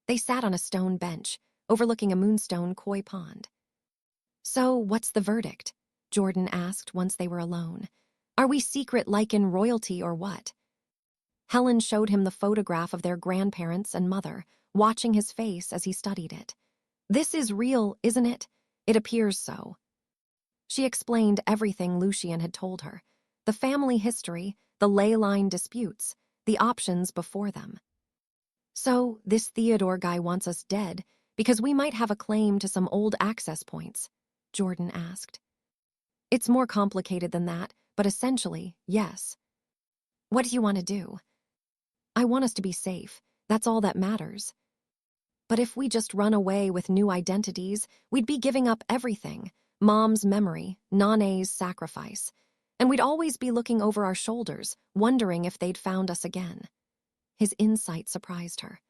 They sat on a stone bench, overlooking a moonstone koi pond. "So, what's the verdict?" Jordan asked once they were alone. "Are we secret Lycan royalty or what?" Helen showed him the photograph of their grandparents and mother, watching his face as he studied it. "This is real, isn't it? It appears so." She explained everything Lucian had told her, the family history, the ley line disputes, the options before them. "So, this Theodore guy wants us dead because we might have a claim to some old access points?" Jordan asked. "It's more complicated than that, but essentially, yes." "What do you want to do?" "I want us to be safe. That's all that matters." "But if we just run away with new identities, we'd be giving up everything. Mom's memory, Nane's sacrifice. And we'd always be looking over our shoulders, wondering if they'd found us again." His insight surprised her.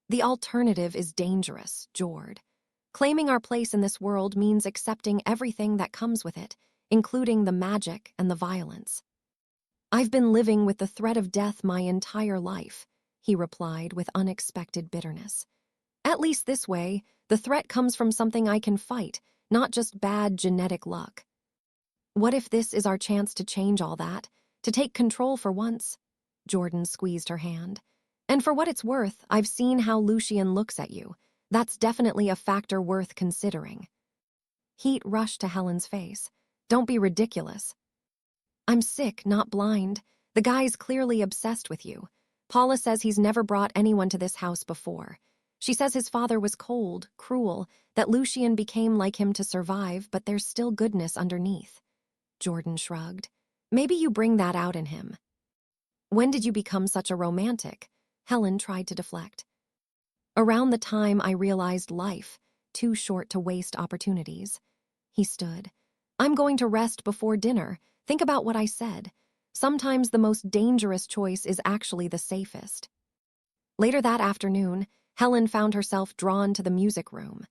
"The alternative is dangerous, Jord. Claiming our place in this world means accepting everything that comes with it, including the magic and the violence." "I've been living with the threat of death my entire life," he replied with unexpected bitterness. "At least this way, the threat comes from something I can fight, not just bad genetic luck." "What if this is our chance to change all that, to take control for once?" Jordan squeezed her hand. "And for what it's worth, I've seen how Lucian looks at you. That's definitely a factor worth considering." Heat rushed to Helen's face. "Don't be ridiculous." "I'm sick, not blind. The guy's clearly obsessed with you. Paula says he's never brought anyone to this house before. She says his father was cold, cruel, that Lucian became like him to survive, but there's still goodness underneath." Jordan shrugged. "Maybe you bring that out in him." "When did you become such a romantic?" Helen tried to deflect. "Around the time I realized life, too short to waste opportunities." He stood. "I'm going to rest before dinner. Think about what I said. Sometimes the most dangerous choice is actually the safest." Later that afternoon, Helen found herself drawn to the music room.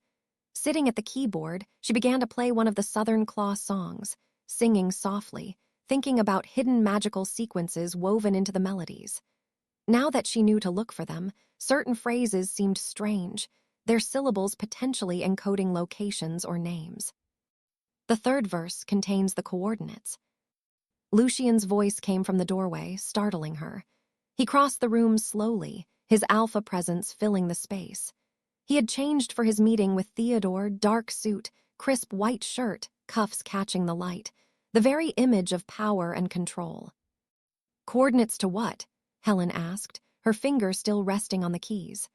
Sitting at the keyboard, she began to play one of the Southern Claw songs, singing softly, thinking about hidden magical sequences woven into the melodies. Now that she knew to look for them, certain phrases seemed strange, their syllables potentially encoding locations or names. The third verse contains the coordinates. Lucian's voice came from the doorway, startling her. He crossed the room slowly, his alpha presence filling the space. He had changed for his meeting with Theodore, dark suit, crisp white shirt, cuffs catching the light, the very image of power and control. "Coordinates to what?" Helen asked, her finger still resting on the keys.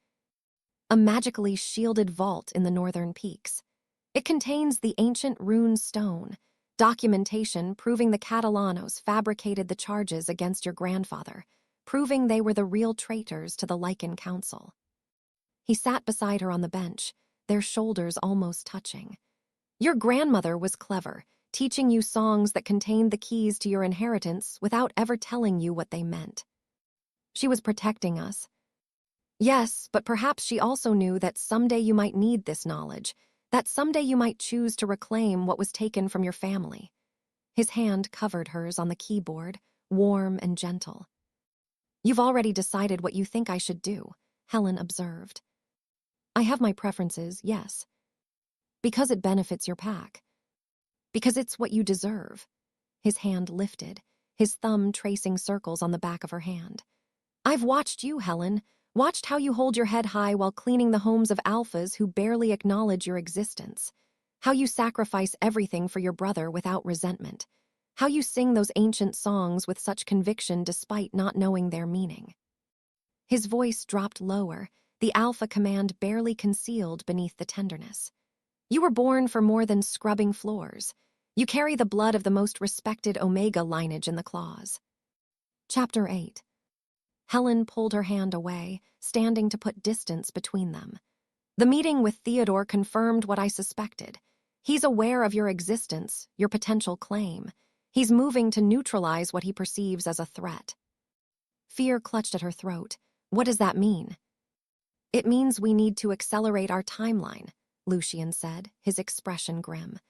"A magically shielded vault in the northern peaks. It contains the ancient rune stone, documentation proving the Catalanos fabricated the charges against your grandfather, proving they were the real traitors to the Lycan Council." He sat beside her on the bench, their shoulders almost touching. "Your grandmother was clever, teaching you songs that contained the keys to your inheritance without ever telling you what they meant. She was protecting us." "Yes, but perhaps she also knew that someday you might need this knowledge, that someday you might choose to reclaim what was taken from your family." His hand covered hers on the keyboard, warm and gentle. "You've already decided what you think I should do," Helen observed. "I have my preferences, yes. Because it benefits your pack. Because it's what you deserve." His hand lifted, his thumb tracing circles on the back of her hand. "I've watched you, Helen. Watched how you hold your head high while cleaning the homes of alphas who barely acknowledge your existence. How you sacrifice everything for your brother without resentment. How you sing those ancient songs with such conviction despite not knowing their meaning." His voice dropped lower, the alpha command barely concealed beneath the tenderness. "You were born for more than scrubbing floors. You carry the blood of the most respected Omega lineage in the claws." Chapter 8. Helen pulled her hand away, standing to put distance between them. "The meeting with Theodore confirmed what I suspected. He's aware of your existence, your potential claim. He's moving to neutralize what he perceives as a threat. Fear clutched at her throat. What does that mean? It means we need to accelerate our timeline, Lucian said, his expression grim.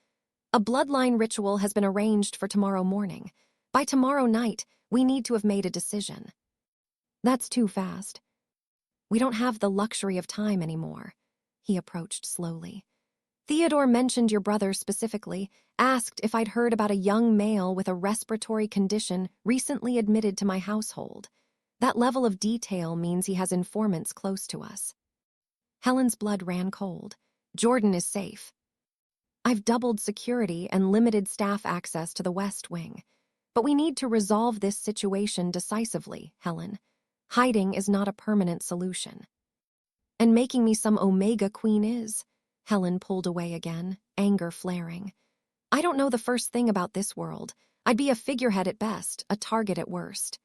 A bloodline ritual has been arranged for tomorrow morning. By tomorrow night, we need to have made a decision. That's too fast. We don't have the luxury of time anymore. He approached slowly. Theodore mentioned your brother specifically, asked if I'd heard about a young male with a respiratory condition recently admitted to my household. That level of detail means he has informants close to us. Helen's blood ran cold. Jordan is safe. I've doubled security and limited staff access to the West Wing. But we need to resolve this situation decisively, Helen. Hiding is not a permanent solution. And making me some Omega Queen is. Helen pulled away again, anger flaring. I don't know the first thing about this world. I'd be a figurehead at best, a target at worst.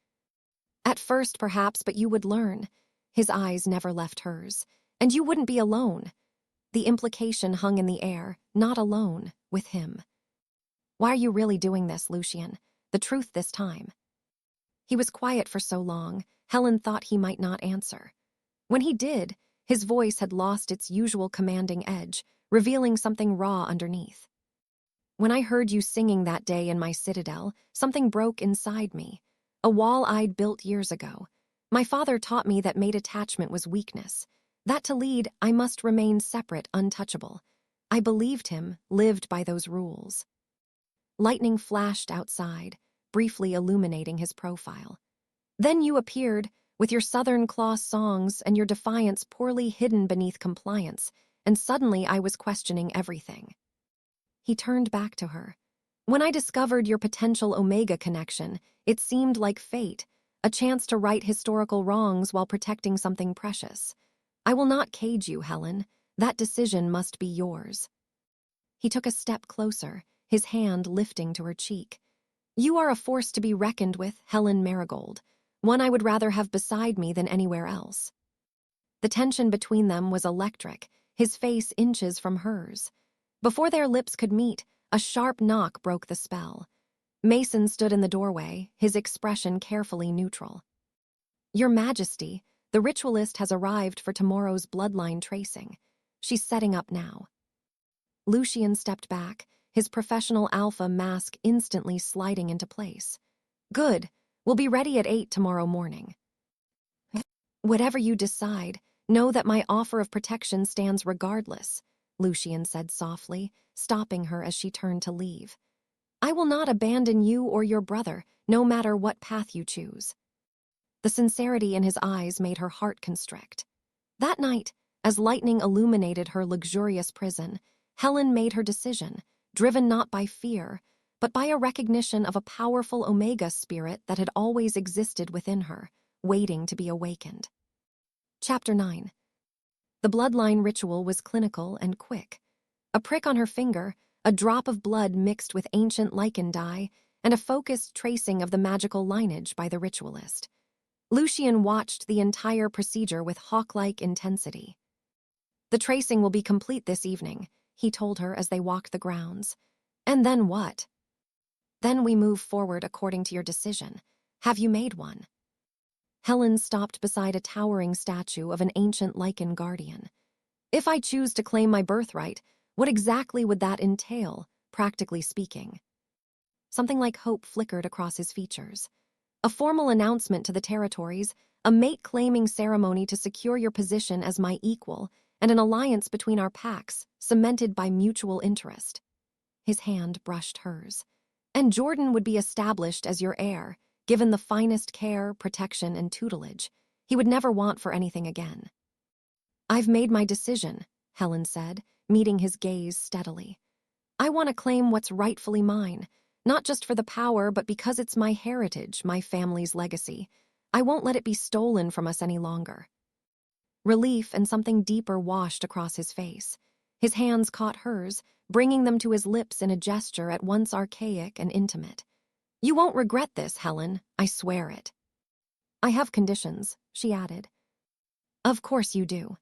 At first, perhaps, but you would learn. His eyes never left hers. And you wouldn't be alone. The implication hung in the air, not alone, with him. Why are you really doing this, Lucian? The truth this time. He was quiet for so long, Helen thought he might not answer. When he did, his voice had lost its usual commanding edge, revealing something raw underneath. When I heard you singing that day in my citadel, something broke inside me. A wall I'd built years ago. My father taught me that mate attachment was weakness. That to lead, I must remain separate, untouchable. I believed him, lived by those rules. Lightning flashed outside, briefly illuminating his profile. Then you appeared, with your Southern Claw songs and your defiance poorly hidden beneath compliance, and suddenly I was questioning everything. He turned back to her. When I discovered your potential Omega connection, it seemed like fate, a chance to right historical wrongs while protecting something precious. I will not cage you, Helen. That decision must be yours. He took a step closer, his hand lifting to her cheek. You are a force to be reckoned with, Helen Marigold, one I would rather have beside me than anywhere else. The tension between them was electric, his face inches from hers. Before their lips could meet, a sharp knock broke the spell. Mason stood in the doorway, his expression carefully neutral. Your Majesty, the ritualist has arrived for tomorrow's bloodline tracing. She's setting up now. Lucian stepped back, his professional alpha mask instantly sliding into place. Good. We'll be ready at 8 tomorrow morning. Whatever you decide, know that my offer of protection stands regardless, Lucian said softly, stopping her as she turned to leave. I will not abandon you or your brother, no matter what path you choose. The sincerity in his eyes made her heart constrict. That night, as lightning illuminated her luxurious prison, Helen made her decision, driven not by fear, but by a recognition of a powerful Omega spirit that had always existed within her, waiting to be awakened. Chapter 9. The bloodline ritual was clinical and quick. A prick on her finger, a drop of blood mixed with ancient Lycan dye, and a focused tracing of the magical lineage by the ritualist. Lucian watched the entire procedure with hawk-like intensity. The tracing will be complete this evening, he told her as they walked the grounds. And then what? Then we move forward according to your decision. Have you made one? Helen stopped beside a towering statue of an ancient Lycan guardian. If I choose to claim my birthright, what exactly would that entail, practically speaking? Something like hope flickered across his features. A formal announcement to the territories, a mate-claiming ceremony to secure your position as my equal, and an alliance between our packs, cemented by mutual interest. His hand brushed hers. And Jordan would be established as your heir, given the finest care, protection, and tutelage. He would never want for anything again. I've made my decision, Helen said, meeting his gaze steadily. I want to claim what's rightfully mine, not just for the power, but because it's my heritage, my family's legacy. I won't let it be stolen from us any longer. Relief and something deeper washed across his face. His hands caught hers, bringing them to his lips in a gesture at once archaic and intimate. You won't regret this, Helen, I swear it. I have conditions, she added. Of course you do.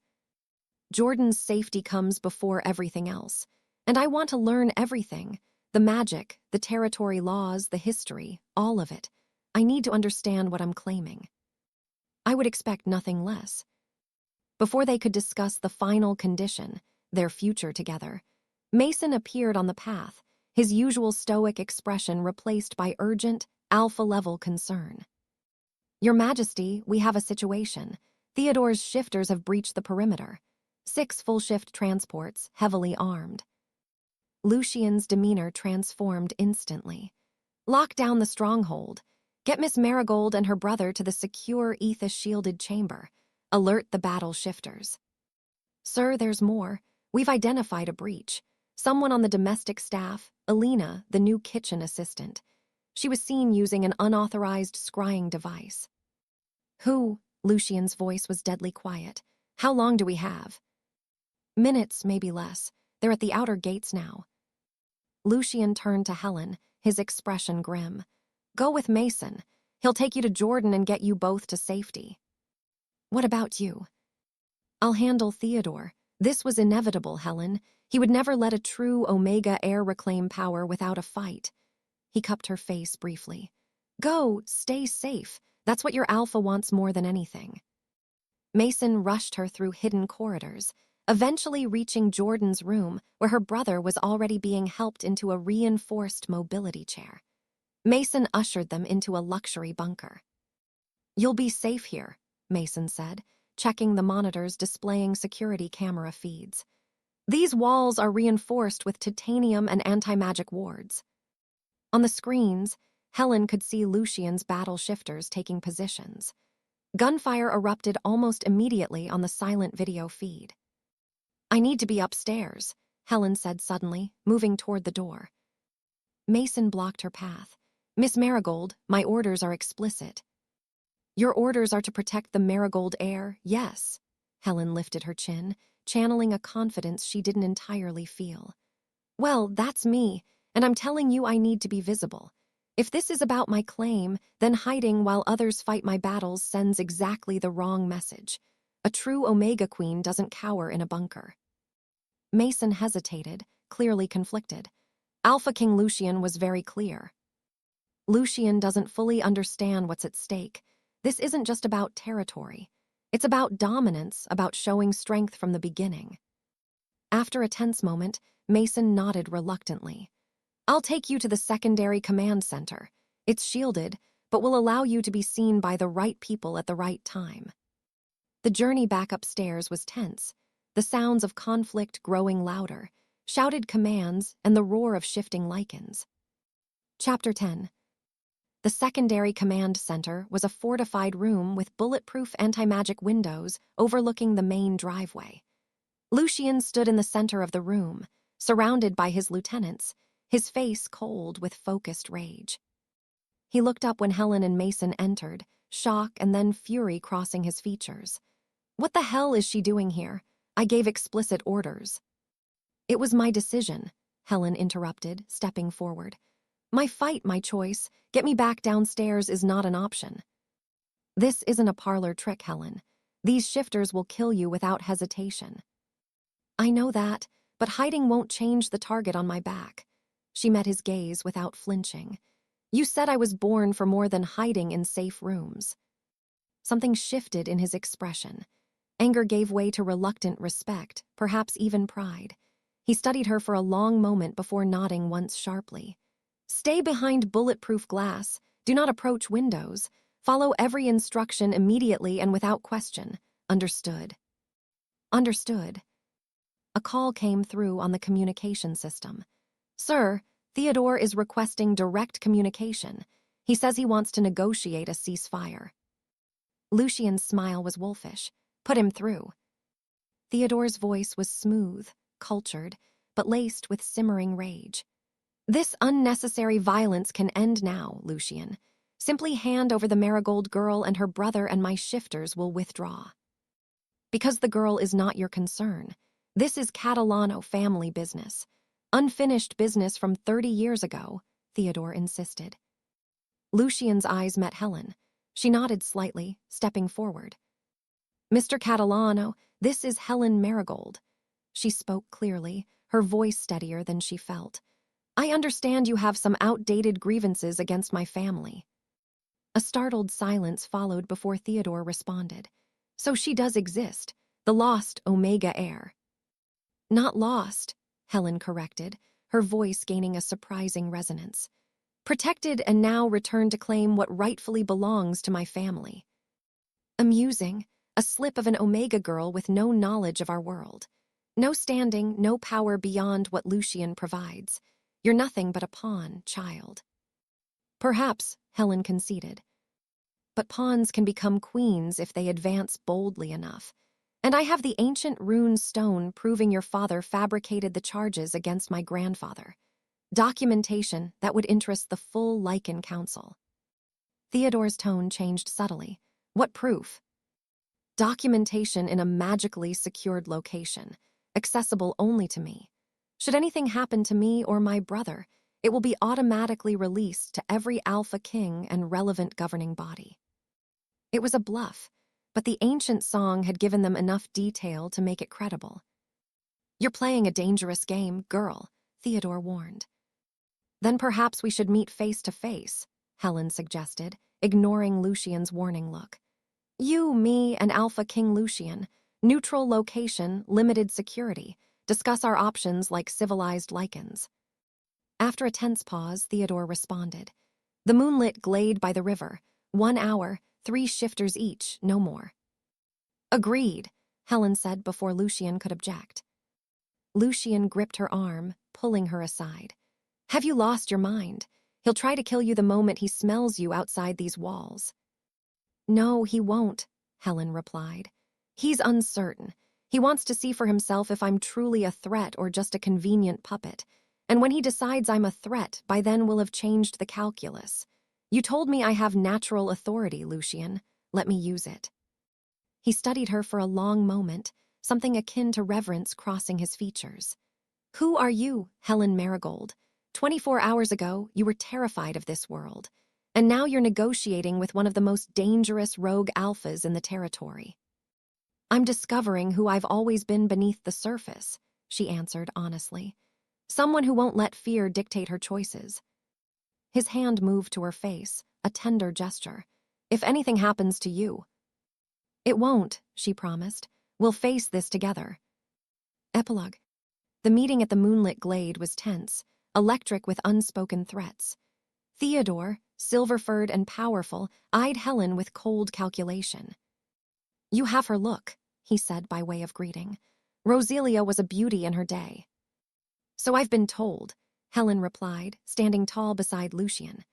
Jordan's safety comes before everything else, And I want to learn everything. The magic, the territory laws, the history, all of it. I need to understand what I'm claiming. I would expect nothing less. Before they could discuss the final condition, their future together, Mason appeared on the path, his usual stoic expression replaced by urgent, alpha-level concern. Your Majesty, we have a situation. Theodore's shifters have breached the perimeter. 6 full-shift transports, heavily armed. Lucian's demeanor transformed instantly. Lock down the stronghold. Get Miss Marigold and her brother to the secure Aethys-shielded chamber. Alert the battle shifters. Sir, there's more. We've identified a breach. Someone on the domestic staff, Alina, the new kitchen assistant. She was seen using an unauthorized scrying device. Who? Lucian's voice was deadly quiet. How long do we have? Minutes, maybe less. They're at the outer gates now. Lucian turned to Helen, his expression grim. Go with Mason. He'll take you to Jordan and get you both to safety. What about you? I'll handle Theodore. This was inevitable, Helen. He would never let a true Omega heir reclaim power without a fight. He cupped her face briefly. Go, stay safe. That's what your Alpha wants more than anything. Mason rushed her through hidden corridors, eventually reaching Jordan's room, where her brother was already being helped into a reinforced mobility chair. Mason ushered them into a luxury bunker. You'll be safe here, Mason said, checking the monitors displaying security camera feeds. These walls are reinforced with titanium and anti-magic wards. On the screens, Helen could see Lucian's battle shifters taking positions. Gunfire erupted almost immediately on the silent video feed. I need to be upstairs, Helen said suddenly, moving toward the door. Mason blocked her path. Miss Marigold, my orders are explicit. Your orders are to protect the Marigold heir, yes. Helen lifted her chin, channeling a confidence she didn't entirely feel. Well, that's me, and I'm telling you I need to be visible. If this is about my claim, then hiding while others fight my battles sends exactly the wrong message. A true Omega Queen doesn't cower in a bunker. Mason hesitated, clearly conflicted. Alpha King Lucian was very clear. Lucian doesn't fully understand what's at stake. This isn't just about territory. It's about dominance, about showing strength from the beginning. After a tense moment, Mason nodded reluctantly. I'll take you to the secondary command center. It's shielded, but will allow you to be seen by the right people at the right time. The journey back upstairs was tense, the sounds of conflict growing louder, shouted commands, and the roar of shifting Lycans. Chapter 10. The secondary command center was a fortified room with bulletproof anti-magic windows overlooking the main driveway. Lucian stood in the center of the room, surrounded by his lieutenants, his face cold with focused rage. He looked up when Helen and Mason entered, shock and then fury crossing his features. What the hell is she doing here? I gave explicit orders. It was my decision, Helen interrupted, stepping forward. My fight, my choice. Get me back downstairs is not an option. This isn't a parlor trick, Helen. These shifters will kill you without hesitation. I know that, but hiding won't change the target on my back. She met his gaze without flinching. You said I was born for more than hiding in safe rooms. Something shifted in his expression. Anger gave way to reluctant respect, perhaps even pride. He studied her for a long moment before nodding once sharply. Stay behind bulletproof glass. Do not approach windows. Follow every instruction immediately and without question. Understood. Understood. A call came through on the communication system. Sir, Theodore is requesting direct communication. He says he wants to negotiate a ceasefire. Lucian's smile was wolfish. Put him through. Theodore's voice was smooth, cultured, but laced with simmering rage. This unnecessary violence can end now, Lucian. Simply hand over the Marigold girl and her brother and my shifters will withdraw. Because the girl is not your concern. This is Catalano family business. Unfinished business from 30 years ago, Theodore insisted. Lucian's eyes met Helen. She nodded slightly, stepping forward. Mr. Catalano, this is Helen Marigold. She spoke clearly, her voice steadier than she felt. I understand you have some outdated grievances against my family. A startled silence followed before Theodore responded. So she does exist, the lost Omega heir. Not lost, Helen corrected, her voice gaining a surprising resonance. Protected and now returned to claim what rightfully belongs to my family. Amusing, a slip of an Omega girl with no knowledge of our world. No standing, no power beyond what Lucian provides. You're nothing but a pawn, child. Perhaps, Helen conceded. But pawns can become queens if they advance boldly enough. And I have the ancient rune stone proving your father fabricated the charges against my grandfather. Documentation that would interest the full Lycan Council. Theodore's tone changed subtly. What proof? Documentation in a magically secured location, accessible only to me. Should anything happen to me or my brother, it will be automatically released to every Alpha King and relevant governing body. It was a bluff, but the ancient song had given them enough detail to make it credible. You're playing a dangerous game, girl, Theodore warned. Then perhaps we should meet face to face, Helen suggested, ignoring Lucian's warning look. You, me, and Alpha King Lucian. Neutral location, limited security. Discuss our options like civilized Lycans. After a tense pause, Theodore responded. The moonlit glade by the river. 1 hour, 3 shifters each, no more. Agreed, Helen said before Lucian could object. Lucian gripped her arm, pulling her aside. Have you lost your mind? He'll try to kill you the moment he smells you outside these walls. No, he won't, Helen replied. He's uncertain. He wants to see for himself if I'm truly a threat or just a convenient puppet. And when he decides I'm a threat, by then we'll have changed the calculus. You told me I have natural authority, Lucian. Let me use it. He studied her for a long moment, something akin to reverence crossing his features. Who are you, Helen Marigold? 24 hours ago, you were terrified of this world. And now you're negotiating with one of the most dangerous rogue alphas in the territory. I'm discovering who I've always been beneath the surface, she answered honestly. Someone who won't let fear dictate her choices. His hand moved to her face, a tender gesture. If anything happens to you. It won't, she promised. We'll face this together. Epilogue. The meeting at the moonlit glade was tense, electric with unspoken threats. Theodore, silver-furred and powerful, eyed Helen with cold calculation. You have her look, he said by way of greeting. Roselia was a beauty in her day. So I've been told, Helen replied, standing tall beside Lucian.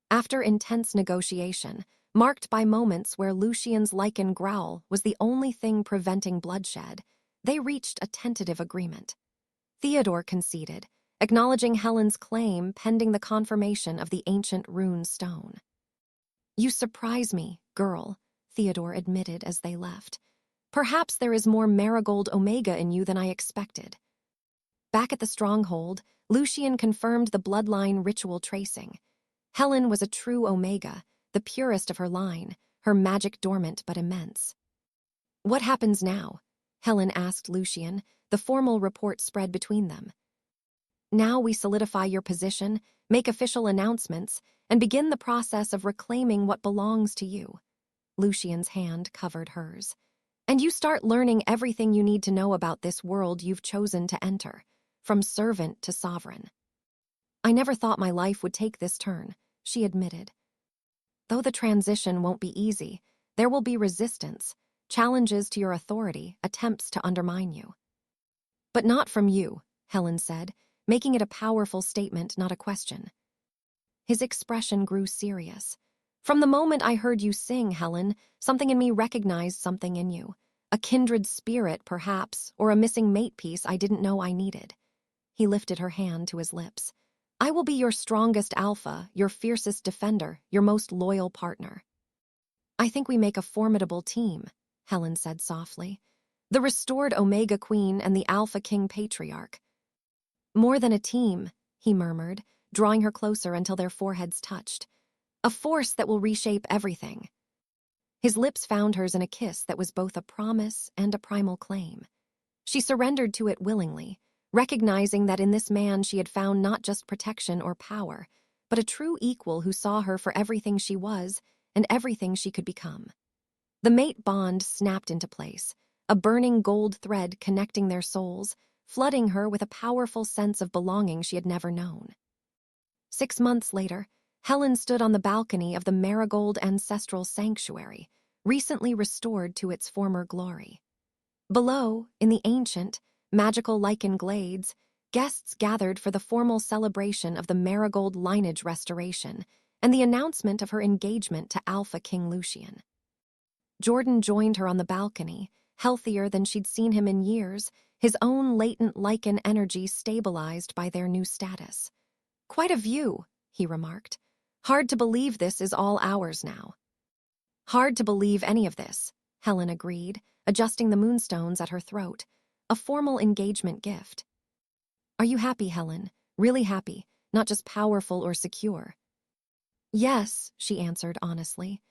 After intense negotiation, marked by moments where Lucian's Lycan growl was the only thing preventing bloodshed, they reached a tentative agreement. Theodore conceded, acknowledging Helen's claim pending the confirmation of the ancient rune stone. You surprise me, girl, Theodore admitted as they left. Perhaps there is more Marigold Omega in you than I expected. Back at the stronghold, Lucian confirmed the bloodline ritual tracing. Helen was a true Omega, the purest of her line, her magic dormant but immense. What happens now? Helen asked Lucian, the formal report spread between them. Now we solidify your position, make official announcements, and begin the process of reclaiming what belongs to you. Lucian's hand covered hers. And you start learning everything you need to know about this world you've chosen to enter, from servant to sovereign. I never thought my life would take this turn, she admitted. Though the transition won't be easy, there will be resistance, challenges to your authority, attempts to undermine you. But not from you, Helen said, making it a powerful statement, not a question. His expression grew serious. From the moment I heard you sing, Helen, something in me recognized something in you. A kindred spirit, perhaps, or a missing mate piece I didn't know I needed. He lifted her hand to his lips. I will be your strongest alpha, your fiercest defender, your most loyal partner. I think we make a formidable team, Helen said softly. The restored Omega Queen and the Alpha King Patriarch. More than a team, he murmured, drawing her closer until their foreheads touched. A force that will reshape everything. His lips found hers in a kiss that was both a promise and a primal claim. She surrendered to it willingly, recognizing that in this man she had found not just protection or power, but a true equal who saw her for everything she was and everything she could become. The mate bond snapped into place, a burning gold thread connecting their souls, flooding her with a powerful sense of belonging she had never known. 6 months later, Helen stood on the balcony of the Marigold Ancestral Sanctuary, recently restored to its former glory. Below, in the ancient, magical Lycan glades, guests gathered for the formal celebration of the Marigold lineage restoration and the announcement of her engagement to Alpha King Lucian. Jordan joined her on the balcony, healthier than she'd seen him in years, his own latent Lycan energy stabilized by their new status. "Quite a view," he remarked. "Hard to believe this is all ours now." "Hard to believe any of this," Helen agreed, adjusting the moonstones at her throat, a formal engagement gift. "Are you happy, Helen? Really happy, not just powerful or secure?" "Yes," she answered honestly.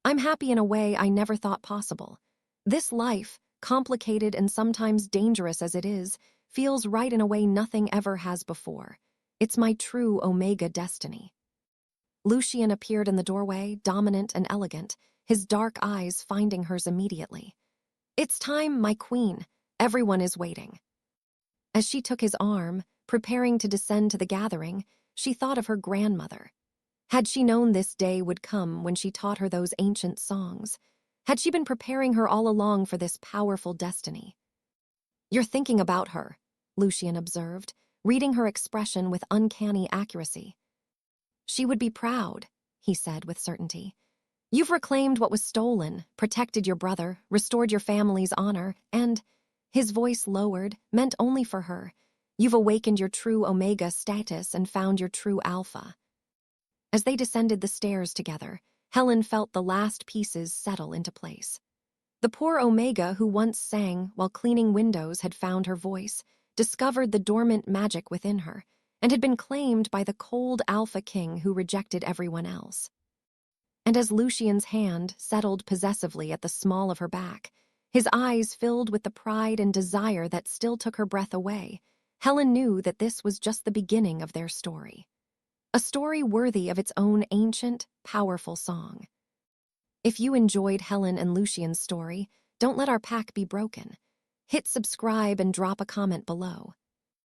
"I'm happy in a way I never thought possible. This life, complicated and sometimes dangerous as it is, feels right in a way nothing ever has before. It's my true Omega destiny." Lucian appeared in the doorway, dominant and elegant, his dark eyes finding hers immediately. "It's time, my queen. Everyone is waiting." As she took his arm, preparing to descend to the gathering, she thought of her grandmother. Had she known this day would come when she taught her those ancient songs? Had she been preparing her all along for this powerful destiny? "You're thinking about her," Lucian observed, reading her expression with uncanny accuracy. "She would be proud," he said with certainty. "You've reclaimed what was stolen, protected your brother, restored your family's honor, and," his voice lowered, meant only for her, "you've awakened your true Omega status and found your true Alpha." As they descended the stairs together, Helen felt the last pieces settle into place. The poor Omega who once sang while cleaning windows had found her voice, discovered the dormant magic within her, and had been claimed by the cold Alpha King who rejected everyone else. And as Lucian's hand settled possessively at the small of her back, his eyes filled with the pride and desire that still took her breath away, Helen knew that this was just the beginning of their story. A story worthy of its own ancient, powerful song. If you enjoyed Helen and Lucian's story, don't let our pack be broken. Hit subscribe and drop a comment below.